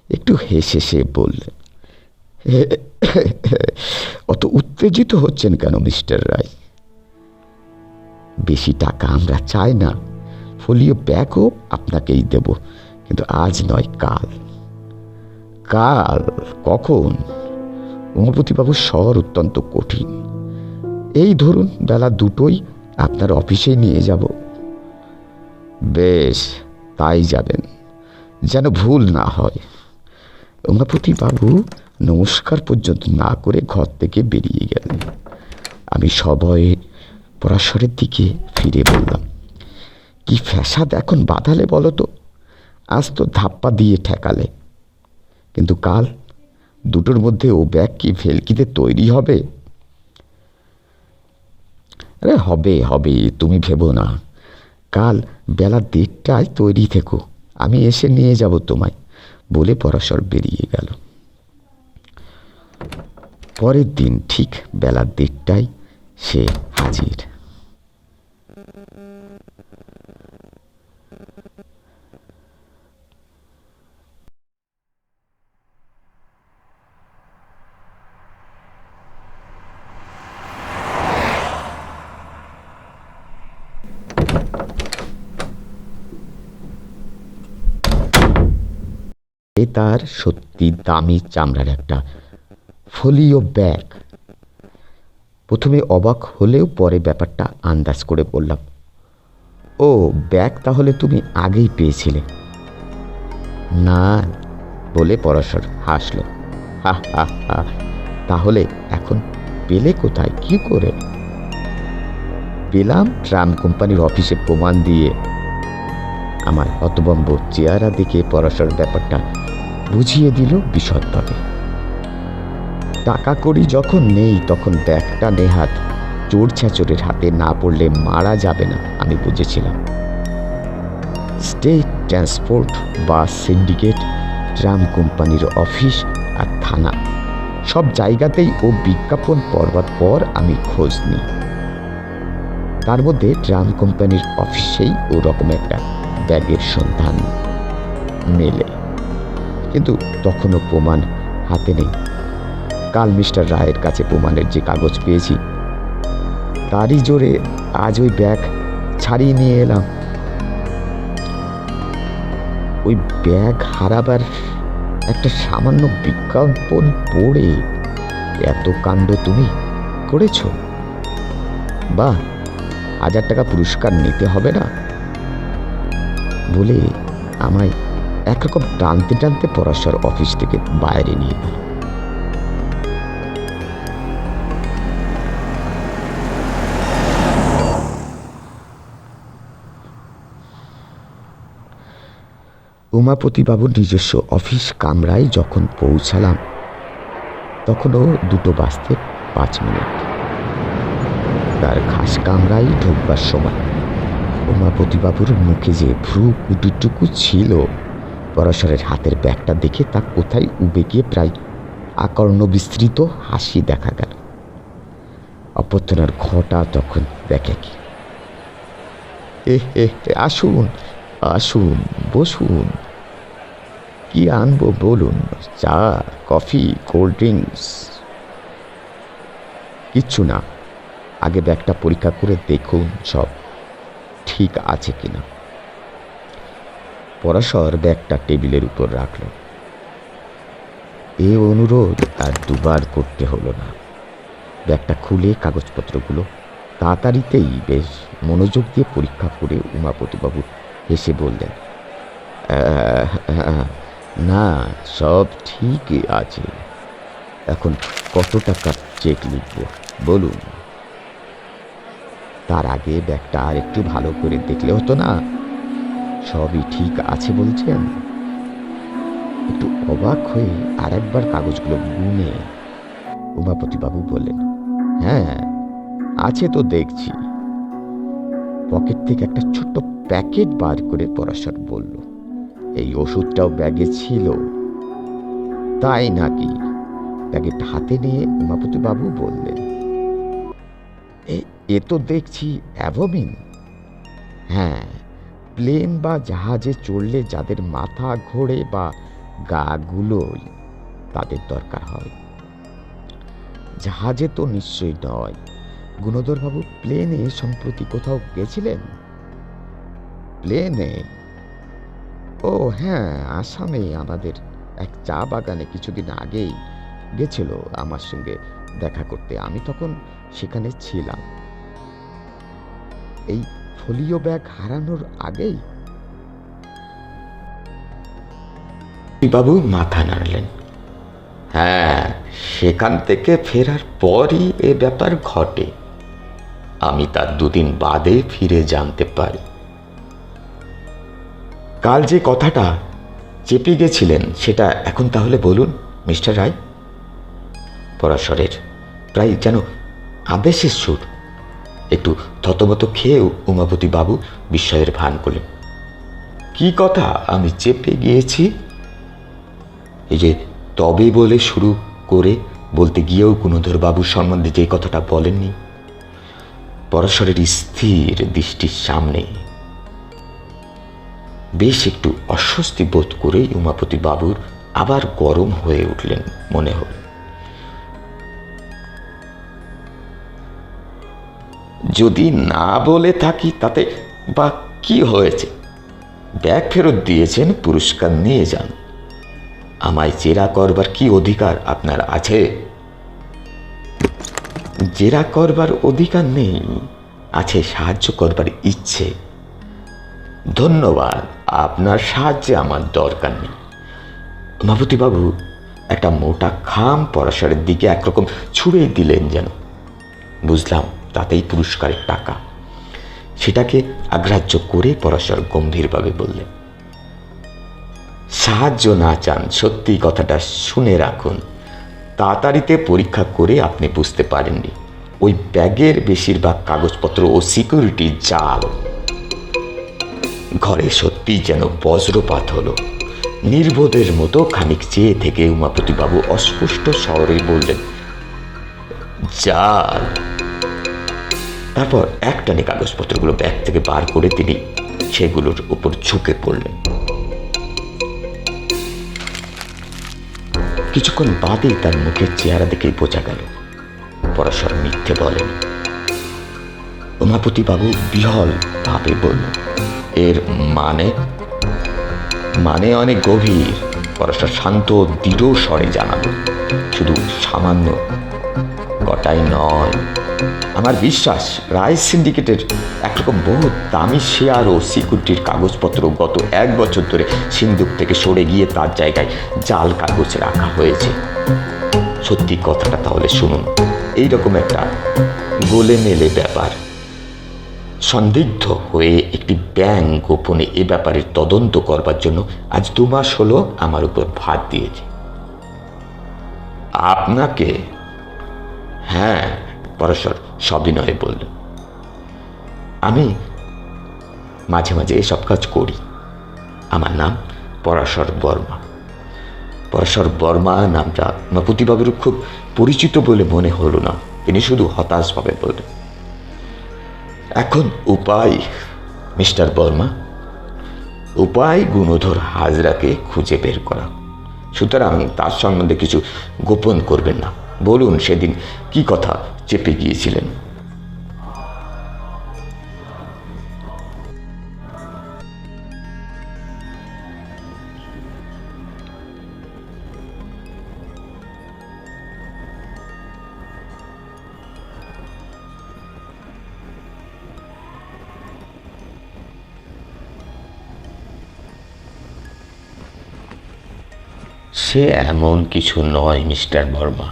একটু হেসে সে বললেন, অত উত্তেজিত হচ্ছেন কেন মিস্টার রায়? বেশি টাকা আমরা চাই না, ফোলিও ব্যাগও আপনাকেই দেব, কিন্তু আজ নয়, কাল। কাল? কখন? উমাপতিবাবুর স্বর অত্যন্ত কঠিন। এই ধরুন বেলা 2টোয় আপনার অফিসে নিয়ে যাব। বেশ, তাই যাবেন, যেন ভুল না হয়। উমাপতিবাবু নমস্কার পর্যন্ত না করে ঘর থেকে বেরিয়ে গেলেন। আমি সভয়ে পরাশরের দিকে ফিরে বললাম, কি ফ্যাসাদ এখন বাঁধালে বলো তো? আজ তো ধাপ্পা দিয়ে ঠেকালে, কিন্তু কাল 2টোর মধ্যে ও ব্যাগ কি ভেলকিতে তৈরি হবে? আরে হবে হবে, তুমি ভেবো না। কাল বেলা 1:30টায় তৈরি থেকো, আমি এসে নিয়ে যাব তোমায়, বলে পরাশর বেরিয়ে গেল। পরের দিন ঠিক বেলা 1:30টায় সে হাজির। এ তার সত্যি দামি চামড়ার একটা ফোলিও ব্যাগ। প্রথমে অবাক হলেও পরে ব্যাপারটা আন্দাজ করে বললাম, ও ব্যাগ তাহলে তুমি আগেই পেয়েছিলে? না, বলে পরাশর হাসল। হা হা হা, তাহলে এখন পেলে কোথায়, কি করে? পেলাম ট্রাম কোম্পানির অফিসে প্রমাণ দিয়ে। আমার হতভম্ব চেহারা দেখে পরাশর ব্যাপারটা বুঝিয়ে দিল বিশদভাবে। টাকা কড়ি যখন নেই তখন ব্যাগটা নেহাত চোর ছেঁচড়ের হাতে না পড়লে মারা যাবে না, আমি বুঝেছিলাম। স্টেট ট্রান্সপোর্ট বা সিন্ডিকেট, ট্রাম কোম্পানির অফিস আর থানা, সব জায়গাতেই ও বিজ্ঞাপন পড়বার পর আমি খোঁজ নিই। তার মধ্যে ট্রাম কোম্পানির অফিসেই ওরকম একটা ব্যাগের সন্ধান মেলে, কিন্তু তখনও প্রমাণ হাতে নেই। কাল মিস্টার রায়ের কাছে প্রমাণের যে কাগজ পেয়েছি তারই জোরে আজ ওই ব্যাগ ছাড়িয়ে নিয়ে এলাম। ওই ব্যাগ হারাবার একটা সামান্য বিজ্ঞাপন পড়ে এত কাণ্ড তুমি করেছ? বাহ, 1000 টাকা পুরস্কার নিতে হবে না, বলে আমায় একরকম টানতে টানতে পরাশর অফিস থেকে বাইরে নিয়ে গেল। উমাপতিবাবুর নিজস্ব অফিস কামরায় যখন পৌঁছালাম তখনও 2:05। তার খাস কামরায় ঢুকবার সময় উমাপতিবাবুর মুখে যে ভ্রু কুটিটুকু ছিল, পরশের হাতের ব্যাগটা দেখে তা কোথায় উবে গিয়ে প্রায় আকর্ণ বিস্তৃত হাসি দেখা গেল। অভ্যর্থনার ঘটা তখন দেখে কি, আসুন আসুন, বসুন, কি আনবো বলুন? চা, কফি, কোল্ড ড্রিঙ্কস? কিচ্ছু না, আগে ব্যাগটা পরীক্ষা করে দেখুন সব ঠিক আছে কিনা। পরাশর ব্যাগটা টেবিলের উপর রাখল। এ অনুরোধ আর দুবার করতে হলো না। ব্যাগটা খুলে কাগজপত্রগুলো তাড়াতাড়িতেই বেশ মনোযোগ দিয়ে পরীক্ষা করে উমাপতিবাবু হেসে বললেন, না, সব ঠিকই আছে। এখন কত টাকা চেক লিখব বলুন? তার আগে ব্যাগটা আর একটু ভালো করে দেখলে হতো না? সবই ঠিক আছে বলছেন। একটু অবাক হয়ে আর একবার কাগজগুলো গুনে উমাপতিবাবু বললেন, হ্যাঁ আছে তো দেখছি। পকেট থেকে একটা ছোট্ট প্যাকেট বার করে পরাশর বলল, এই ওষুধটাও ব্যাগে ছিল। তাই নাকি? প্যাকেট হাতে নিয়ে উমাপতিবাবু বললেন, এ তো দেখছি অ্যাভোমিন। হ্যাঁ, প্লেন বা জাহাজে চড়লে যাদের মাথা ঘোরে বা গা গুলোয় তাদের দরকার হয়। জাহাজে তো নিশ্চয়ই নয়। গুণধরবাবু প্লেনে সম্প্রতি কোথাও গেছিলেন? প্লেনে? ও হ্যাঁ, আসামে আমাদের এক চা বাগানে কিছুদিন আগেই গেছিল আমার সঙ্গে দেখা করতে। আমি তখন সেখানে ছিলাম। এই ফোলিও ব্যাগ হারানোর আগেই? বাবু মাথা নাড়লেন। হ্যাঁ, সেখান থেকে ফেরার পরই এ ব্যাপার ঘটে। আমি তার 2 দিন বাদে ফিরে জানতে পারি। কাল যে কথাটা চেপে গেছিলেন সেটা এখন তাহলে বলুন মিস্টার রায়। পরাশরের প্রায় যেন আদেশের সুর। একটু থতমত খেয়েও উমাপতি বাবু বিস্ময়ের ভান করলেন। কি কথা আমি চেপে গিয়েছি? এই যে তবে বলে শুরু করে বলতে গিয়েও গুণধর বাবুর সম্বন্ধে যে কথাটা বলেননি। পরাশরের স্থির দৃষ্টির সামনে বেশ একটু অস্বস্তি বোধ করে উমাপতি বাবুর আবার গরম হয়ে উঠলেন মনে হল। যদি না বলে থাকি তাতে বা কি হয়েছে? ব্যাগ ফেরত দিয়েছেন, পুরস্কার নিয়ে যান। আমায় জেরা করবার কি অধিকার আপনার আছে? জেরা করবার অধিকার নেই, আছে সাহায্য করবার ইচ্ছে। ধন্যবাদ, আপনার সাহায্যে আমার দরকার নেই। উমাপতিবাবু একটা মোটা খাম পরাশরের দিকে একরকম ছুঁড়ে দিলেন যেন। বুঝলাম তাতেই পুরস্কারের টাকা। সেটাকে আগ্রাহ্য করে পরাশর গম্ভীরভাবে বললেন, সাহায্য না চান, সত্যি কথাটা শুনে রাখুন। তাড়াতাড়িতে পরীক্ষা করে আপনি বুঝতে পারেননি ওই ব্যাগের বেশিরভাগ কাগজপত্র ও সিকিউরিটি জাল। ঘরে সত্যি যেন বজ্রপাত হলো। নির্বোধের মতো খানিক চেয়ে থেকে উমাপতিবাবু অস্পষ্ট স্বরে বললেন, জাল। তারপর একটানে কাগজপত্রগুলো ব্যাগ থেকে বার করে তিনি সেগুলোর উপর ঝুঁকে পড়লেন। কিছুক্ষণ বাদে তার মুখের চেহারা দেখেই বোঝা গেল পরাশর মিথ্যে বলেন। উমাপতিবাবু বিহল ভাবে বলল, এর মানে অনেক গভীর। পরাশর শান্ত দৃঢ় স্বরে জানালো, শুধু সামান্য কটাই নয়। আমার বিশ্বাস রায় সিন্ডিকেটের একরকম বহু দামি শেয়ার ও সিকিউরিটির কাগজপত্র গত 1 বছর ধরে সিন্ধুক থেকে সরে গিয়ে তার জায়গায় জাল কাগজ রাখা হয়েছে। সত্যি কথাটা তাহলে শুনুন। এইরকম একটা গোলেমেলে ব্যাপার। সন্দিগ্ধ হয়ে একটি ব্যাংক গোপনে এ ব্যাপারের তদন্ত করবার জন্য আজ 2 মাস হলো আমার উপর ভার দিয়েছে। আপনাকে? হ্যাঁ, পরশ্বর সবিনয়ে বলল। আমি মাঝে মাঝে এসব কাজ করি। আমার নাম পরাশর বর্মা। পরাশর বর্মা নামটা উমাপতিবাবুর খুব পরিচিত বলে মনে হলো না। তিনি শুধু হতাশভাবে বললেন, এখন উপায় মিস্টার বর্মা, উপায় গুণধর হাজরাকে খুঁজে বের করা। সুতরাং তার সম্বন্ধে কিছু গোপন করবেন না। বলুন সেদিন কি কথা চেপে গিয়েছিলেন? সে এমন কিছু নয় মিস্টার বর্মা।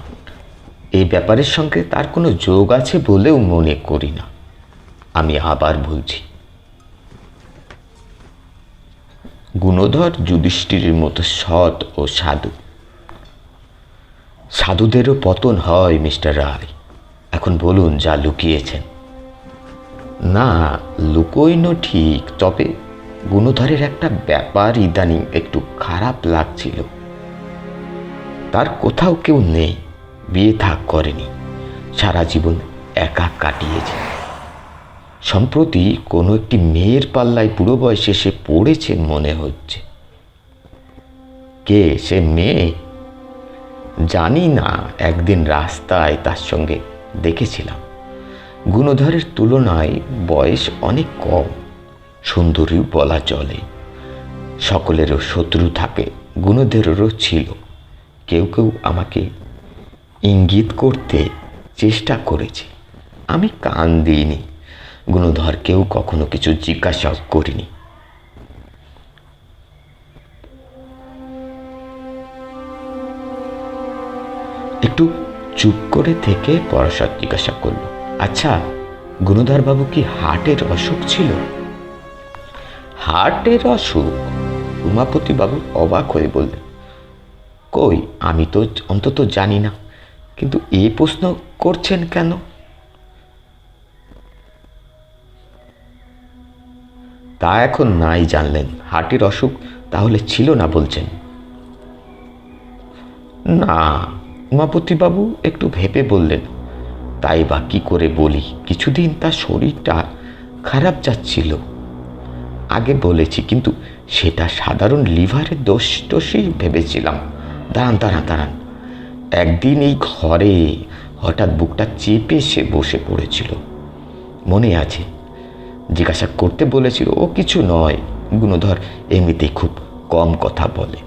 এই ব্যাপারের সঙ্গে তার কোনো যোগ আছে বলেও মনে করি না। আমি আবার বলছি, গুণধর যুধিষ্ঠিরের মতো সৎ ও সাধু। সাধুদেরও পতন হয় মিস্টার রায়। এখন বলুন যা লুকিয়েছেন। না, লুকোইনো ঠিক, তবে গুণধরের একটা ব্যাপার ইদানিং একটু খারাপ লাগছিল। তার কোথাও কেউ নেই, বিয়ে থাক করেনি, সারা জীবন একা কাটিয়েছে। সম্প্রতি কোনো একটি মেয়ের পাল্লায় বুড়ো বয়সে সে পড়েছে মনে হচ্ছে। কে সে মেয়ে জানি না, একদিন রাস্তায় তার সঙ্গে দেখেছিলাম। গুণধরের তুলনায় বয়স অনেক কম, সুন্দরীও বলা চলে। সকলেরও শত্রু থাকে, গুণধরেরও ছিল। কেউ কেউ আমাকে ইঙ্গিত করতে চেষ্টা করেছে, আমি কান দিইনি। গুণধরকেও কখনো কিছু জিজ্ঞাসা করিনি। একটু চুপ করে থেকে পরাশর জিজ্ঞাসা করল, আচ্ছা গুণধর বাবু কি হার্টের অসুখ ছিল? হার্টের অসুখ? উমাপতি বাবু অবাক হয়ে বললেন, কই, আমি তো অন্তত জানি না, কিন্তু এই প্রশ্ন করছেন কেন? তা এখন নাই জানলেন, হার্টের অসুখ তাহলে ছিল না বলছেন? না, উমাপতিবাবু একটু ভেবে বললেন, তাই বা কি করে বলি, কিছুদিন তার শরীরটা খারাপ যাচ্ছিল। আগে বলেছি, কিন্তু সেটা সাধারণ লিভারের দোষই ভেবেছিলাম। দাঁড়ান দাঁড়ান দাঁড়ান, একদিন এই ঘরে হঠাৎ বুকটা চেপে সে বসে পড়েছিল, মনে আছে? জিজ্ঞাসা করতে বলেছিল। ও কিছু নয়, গুণধর এমনিতেই খুব কম কথা বলে।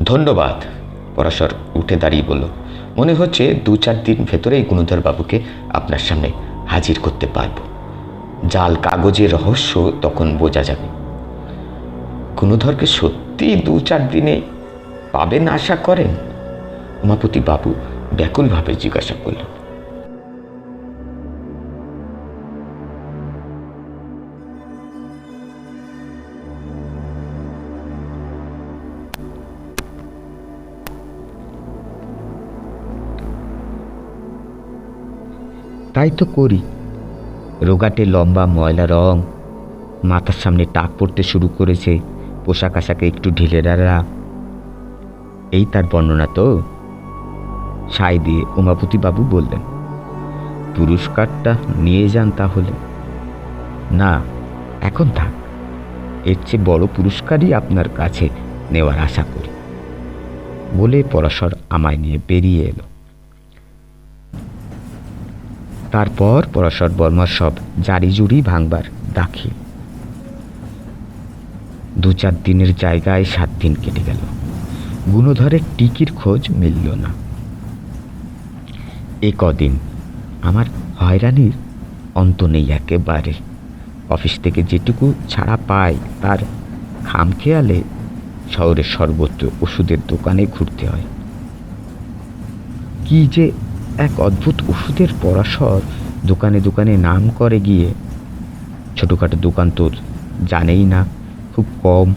ধন্যবাদ। পরাশর উঠে দাঁড়িয়ে বলল, মনে হচ্ছে 2-4 দিন ভেতরেই গুণধর বাবুকে আপনার সামনে হাজির করতে পারব। জাল কাগজের রহস্য তখন বোঝা যাবে। গুণধরকে সত্যি 2-4 দিনে পাবেন আশা করেন? উমাপতি বাবু ব্যাকুলভাবে জিজ্ঞাসা করলেন। তাই তো করি। রোগাটে লম্বা ময়লা রং, মাথার সামনে টাক পড়তে শুরু করেছে, পোশাক আশাকে একটু ঢিলেঢালা। এই তার বর্ণনা তো? সাই দিয়ে উমাপতিবাবু বললেন, পুরস্কারটা নিয়ে যান তাহলে। না, এখন থাক, এর চেয়ে বড় পুরস্কারই আপনার কাছে নেওয়ার আশা করি বলে পরাশর আমায় নিয়ে বেরিয়ে এলো। তারপর পরাশর বর্মার সব জারিজুরি ভাঙবার দাখিল। 2-4 দিনের জায়গায় 7 দিন কেটে গেল। গুণধরের টিকির খোঁজ মিলল না। এ কদিন আমার হয়রানির অন্ত নেই একেবারে। অফিস থেকে যেটুকু ছাড়া পাই তার খামখেয়ালে শহরের সর্বত্র ওষুধের দোকানে ঘুরতে হয়। কি যে এক অদ্ভুত ওষুধের পরাশর, দোকানে দোকানে নাম করে গিয়ে। ছোটোখাটো দোকান তো জানেই না, খুব কম,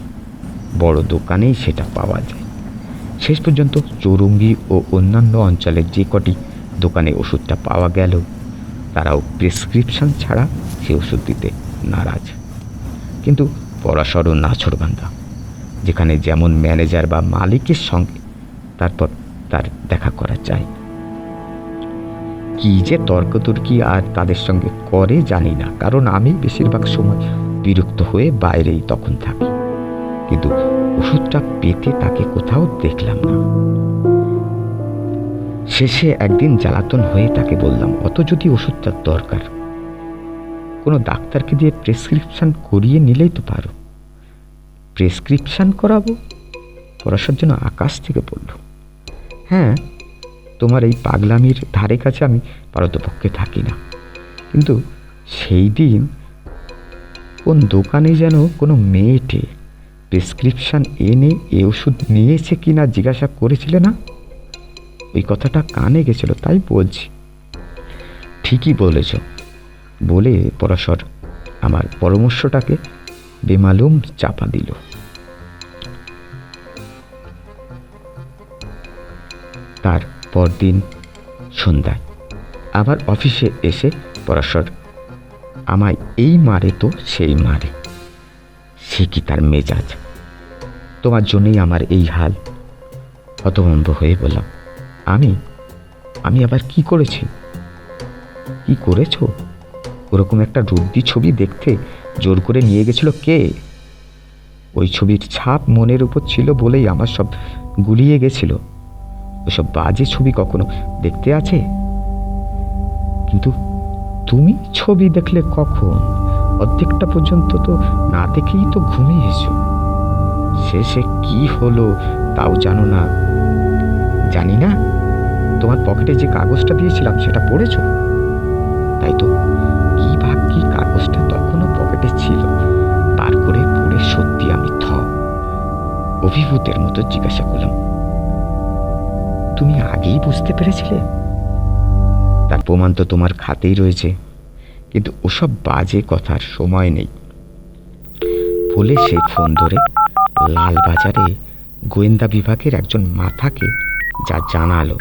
বড় দোকানেই সেটা পাওয়া যায়। শেষ পর্যন্ত চৌরঙ্গি ও অন্যান্য অঞ্চলের যে কটি দোকানে ওষুধটা পাওয়া গেল তারাও প্রেসক্রিপশন ছাড়া সে ওষুধ দিতে নারাজ। কিন্তু পরাশরও নাছোড়বান্দা, যেখানে যেমন ম্যানেজার বা মালিকের সঙ্গে তারপর তার দেখা করা চাই। কি যে তর্কতর্কি আর তাদের সঙ্গে করে জানি না, কারণ আমি বেশিরভাগ সময় বিরক্ত হয়ে বাইরেই তখন থাকি। কিন্তু ওষুধটা পেতে তাকে কোথাও দেখলাম না। শেষে একদিন জ্বালাতন হয়ে তাকে বললাম, অত যদি ওষুধটার দরকার, কোনো ডাক্তারকে দিয়ে প্রেসক্রিপশন করিয়ে নিলেই তো পারো। প্রেসক্রিপশন করাবো? পড়াশোনার জন্য আকাশ থেকে পড়ল। হ্যাঁ, তোমার এই পাগলামির ধারে কাছে আমি পারতপক্ষে থাকি না, কিন্তু সেই দিন কোন দোকানে যেন কোনো মেয়েটে প্রেসক্রিপশন এনে এ ওষুধ নিয়েছে কি না জিজ্ঞাসা করেছিলে না? ওই কথাটা কানে গেছিল, তাই বলছি। ঠিকই বলেছ বলে পরাশর আমার পরামর্শটাকে বেমালুম চাপা দিল। তার পরদিন সন্ধ্যায় আবার অফিসে এসে পরাশর আমায় এই মারে তো সেই মারে। সে কি তার মেজাজ! তোমার জন্যই আমার এই হাল। হতভম্ব হয়ে বললাম, আমি আবার কি করেছি? কি করেছ? ওরকম একটা রুদ্দি ছবি দেখতে জোর করে নিয়ে গেছিল কে? ওই ছবির ছাপ মনের উপর ছিল বলেই আমার সব গুলিয়ে গেছিল। ওসব বাজে ছবি কখনো দেখতে আছে? কিন্তু তুমি ছবি দেখলে কখন? অর্ধেকটা পর্যন্ত তো না দেখেই তো ঘুমিয়েছো। শেষে কি হলো তাও জানো না? জানি না। তোমার পকেটে যে কাগজটা দিয়েছিলাম সেটা পড়েছো? তাই তো, কি ভাগ্যি কাগজটা তখনও পকেটে ছিল। তার করে পড়ে সত্যি আমি অভিভূতের মতো জিজ্ঞাসা করলাম, তুমি আগেই বুঝতে পেরেছিলে? তার প্রমাণ তো তোমার খাতেই রয়েছে, কিন্তু ওসব বাজে কথার সময় নেই বলে সে ফোন ধরে লালবাজারে গোয়েন্দা বিভাগের একজন মাথাকে যা জানালো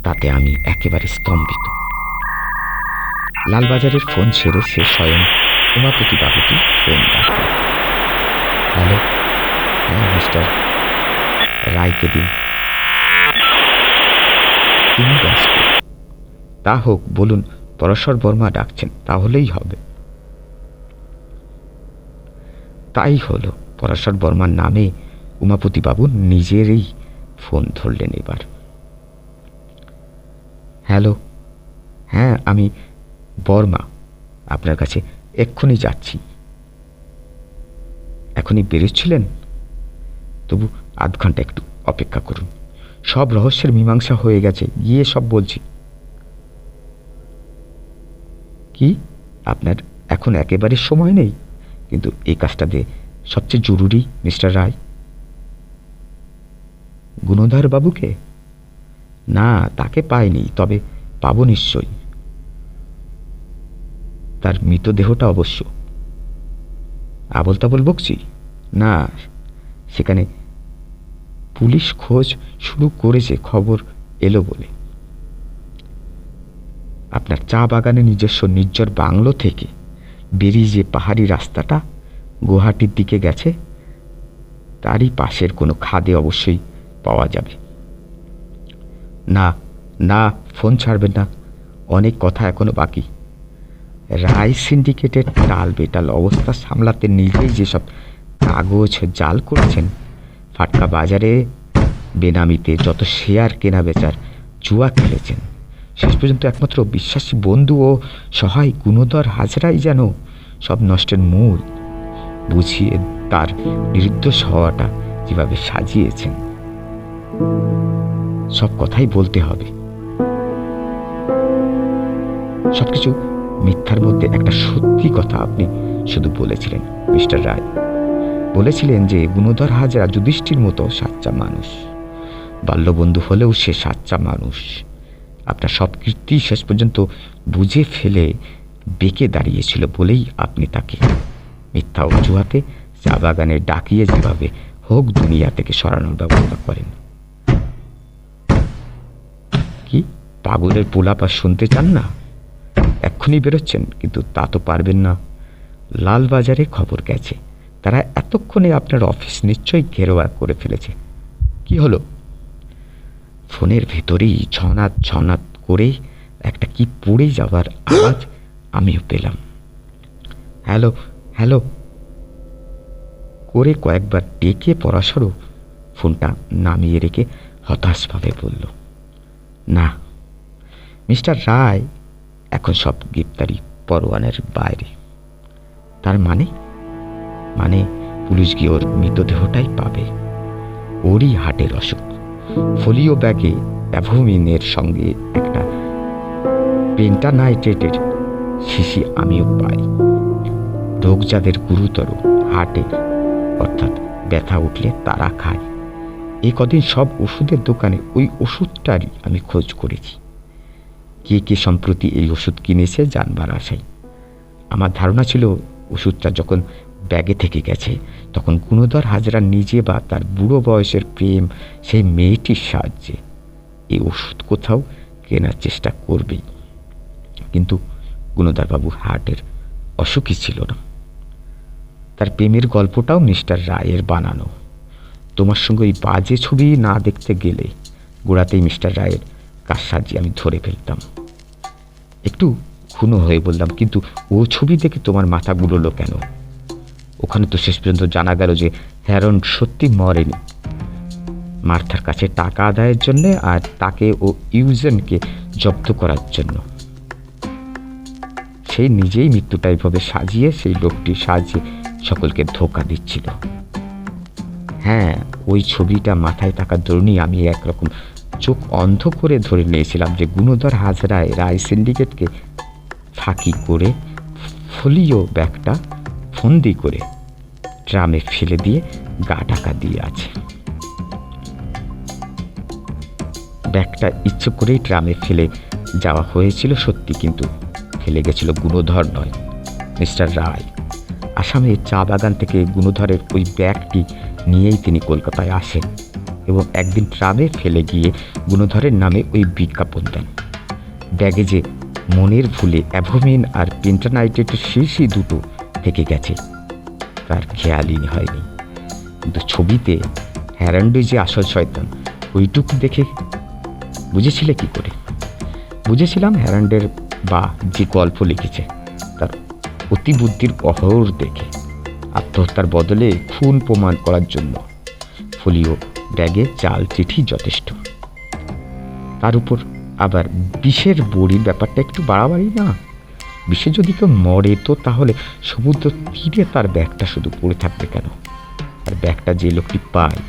তাতে আমি একেবারে স্তম্ভিত। লালবাজারের ফোন ছেড়ে সে স্বয়ং উমাপতি বাবুকে ফোন ডাকল। হ্যালো, হ্যাঁ মিস্টার রায়কে দিন। তিনি ব্যস্ত। তা হোক, বলুন পরাশর বর্মা ডাকছেন, তাহলেই হবে। তাই হলো। পরাশর বর্মার নামে উমাপতি বাবু নিজেরই ফোন ধরলেন এবার। হ্যালো, হ্যাঁ আমি বর্মা, আপনার কাছে এক্ষুনি যাচ্ছি। এখনই বেরোচ্ছিলেন? তবু আধ ঘন্টা একটু অপেক্ষা করুন। সব রহস্যের মীমাংসা হয়ে গেছে, গিয়ে সব বলছি। কি, আপনার এখন একেবারে সময় নেই? কিন্তু এই কাজটা দিয়ে সবচেয়ে জরুরি মিস্টার রায়। গুণধর বাবুকে? না, তাকে পাইনি, তবে পাবো নিশ্চয়ই। তার মৃতদেহটা অবশ্য। আবল তাবল বকছি না, সেখানে পুলিশ খোঁজ শুরু করেছে খবর এলো বলে। আপনার চা বাগানে নিজস্ব নির্জর বাংলো থেকে বেরিয়ে যে পাহাড়ি রাস্তাটা গুয়াহাটির দিকে গেছে তারই পাশের কোনো খাদে অবশ্যই পাওয়া যাবে। না না, ফোন ছাড়বেন না, অনেক কথা এখনো বাকি। রায় সিন্ডিকেটের টাল বেটাল অবস্থা সামলাতে নিজেই যেসব কাগজ জাল করেছেন, ফাটকা বাজারে বেনামিতে যত শেয়ার কেনা বেচার জুয়া খেলেছেন, শেষ পর্যন্ত একমাত্র বিশ্বাসী বন্ধু ও সহায় গুণধর হাজরাই যেন সব নষ্টের মূল, বুঝিয়ে তার নির্দোষ হওয়াটা যেভাবে সাজিয়েছেন, সব কথাই বলতে হবে। সবকিছু মিথ্যার মধ্যে একটা সত্যি কথা আপনি শুধু বলেছিলেন মিস্টার রায়। বলেছিলেন যে গুণধর হাজরা যুধিষ্ঠির মতো সাচ্চা মানুষ, বাল্যবন্ধু হলেও সে সাচ্চা মানুষ। আপনার সব কীর্তি শেষ পর্যন্ত বুঝে ফেলে বেঁকে দাঁড়িয়েছিল বলেই আপনি তাকে মিথ্যা অজুহাতে চা বাগানে ডাকিয়ে যেভাবে হোক দুনিয়া থেকে সরানোর ব্যবস্থা করেন। কি পাগলের পোলাপা শুনতে চান না? এক্ষুনি বেরোচ্ছেন, কিন্তু তা তো পারবেন না। লালবাজারে খবর গেছে, তারা এতক্ষণে আপনার অফিস নিশ্চয়ই ঘেরোয়া করে ফেলেছে। কি হলো? ফোনের ভেতরেই ছনাৎ ছনাৎ করে একটা কি পড়ে যাওয়ার আওয়াজ আমিও পেলাম। হ্যালো হ্যালো করে কয়েকবার ডেকে পরাশরও ফোনটা নামিয়ে রেখে হতাশভাবে বলল, না, মিস্টার রায় এখন সব গ্রেপ্তারি পরোয়ানার বাইরে। তার মানে পুলিশ গিয়ে ওর মৃতদেহটাই পাবে। ওরই হার্টের অসুখ। ফোলিও ব্যাগে অ্যাভোমিনের সঙ্গে একটা পেন্টানাইট্রেটের শিশি আমিও পাই। রোগ যাদের গুরুতর হার্টের অর্থাৎ ব্যথা উঠলে তারা খায়। এই কদিন সব ওষুধের দোকানে ওই ওষুধটারই আমি খোঁজ করেছি। কে কে সম্প্রতি এই ওষুধ কিনেছে জানবার আশায়। আমার ধারণা ছিল ওষুধটা যখন ব্যাগে থেকে গেছে তখন গুণধর হাজরা নিজে বা তার বুড়ো বয়সের প্রেম সেই মেয়েটির সাহায্যে এই ওষুধ কোথাও কেনার চেষ্টা করবেই। কিন্তু গুণধরবাবু হার্টের অসুখই ছিল না। তার প্রেমের গল্পটাও মিস্টার রায়ের বানানো। তোমার সঙ্গে ওই বাজে ছবি না দেখতে গেলে গোড়াতেই মিস্টার রায়ের কারসাজি আমি ধরে ফেলতাম। একটু খুনো হয়ে বললাম, কিন্তু ও ছবি দেখে তোমার মাথা গুলোলো কেন? ওখানে তো শেষ পর্যন্ত জানা গেল যে হ্যারন সত্যি মরেনি, মার্থার কাছে টাকা আদায়ের জন্যে আর তাকে ও ইউজেনকে জব্দ করার জন্য। সেই নিজেই মৃত্যুটা এইভাবে সাজিয়ে সেই লোকটি সাজিয়ে সকলকে ধোঁকা দিচ্ছিল। হ্যাঁ, ওই ছবিটা মাথায় থাকার দরুনই আমি একরকম চোখ অন্ধ করে ধরে নিয়েছিলাম যে গুণধর হাজরায় রায় সিন্ডিকেটকে ফাঁকি করে ফোলিও ব্যাগটা ফন্দি করে ট্রামে ফেলে দিয়ে গা ঢাকা দিয়ে আছে। ব্যাগটা ইচ্ছে করেই ট্রামে ফেলে যাওয়া হয়েছিল সত্যি, কিন্তু ফেলে গেছিল গুণধর নয়, মিস্টার রায়। আসামের চা বাগান থেকে গুণধরের ওই ব্যাগটি নিয়েই তিনি কলকাতায় আসেন এবং একদিন ট্রামে ফেলে গিয়ে গুণধরের নামে ওই বিজ্ঞাপন দেন। ব্যাগে যে মনের ভুলে অ্যাভোমিন আর পেন্টানাইট্রেটের শিশি দুটো থেকে গেছে তার খেয়ালই হয়নি। কিন্তু ছবিতে হ্যারান্ডে যে আসল শয়তান ওইটুকু দেখে বুঝেছিলে কি করে? বুঝেছিলাম হ্যারান্ডের বা যে গল্প লিখেছে তার অতিবুদ্ধির অহর দেখে। আত্মহত্যার বদলে খুন প্রমাণ করার জন্য ফোলিও ব্যাগে জাল চিঠি যথেষ্ট। তার উপর আবার বিষের বড়ির ব্যাপারটা একটু বাড়াবাড়ি না? বিষে যদি কেউ মরে তো তাহলে সমুদ্র তীরে তার ব্যাগটা শুধু পড়ে থাকবে কেন? আর ব্যাগটা যে লোকটি পায়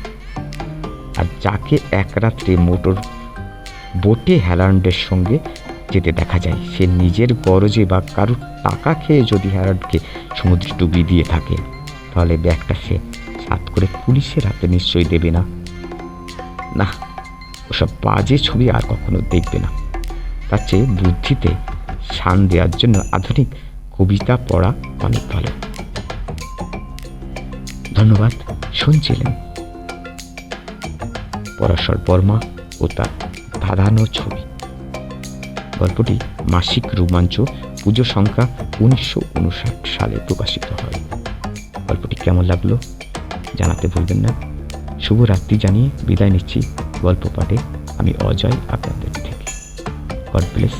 আর যাকে এক রাত্রে মোটর বোটে হ্যারান্ডের সঙ্গে যেতে দেখা যায়, সে নিজের গরজে বা কারুর টাকা খেয়ে যদি হ্যারান্ডকে সমুদ্রে ডুবিয়ে দিয়ে থাকে, তাহলে ব্যাগটা সে সাত করে পুলিশের হাতে নিশ্চয়ই দেবে না। না, ওসব বাজে ছবি আর কখনো দেখবে না। তার চেয়ে বুদ্ধিতে শান দেওয়ার জন্য আধুনিক কবিতা পড়া অনেক ভালো। ধন্যবাদ। শুনছিলেন পরাশর বর্মা ও তার ধাঁধানো ছবি। গল্পটি মাসিক রোমাঞ্চ পুজো সংখ্যা 1959 সালে প্রকাশিত হয়। গল্পটি কেমন লাগলো জানাতে ভুলবেন না। শুভরাত্রি জানিয়ে বিদায় নিচ্ছি গল্প পাঠে আমি অজয় আপনাদের থেকে। God bless.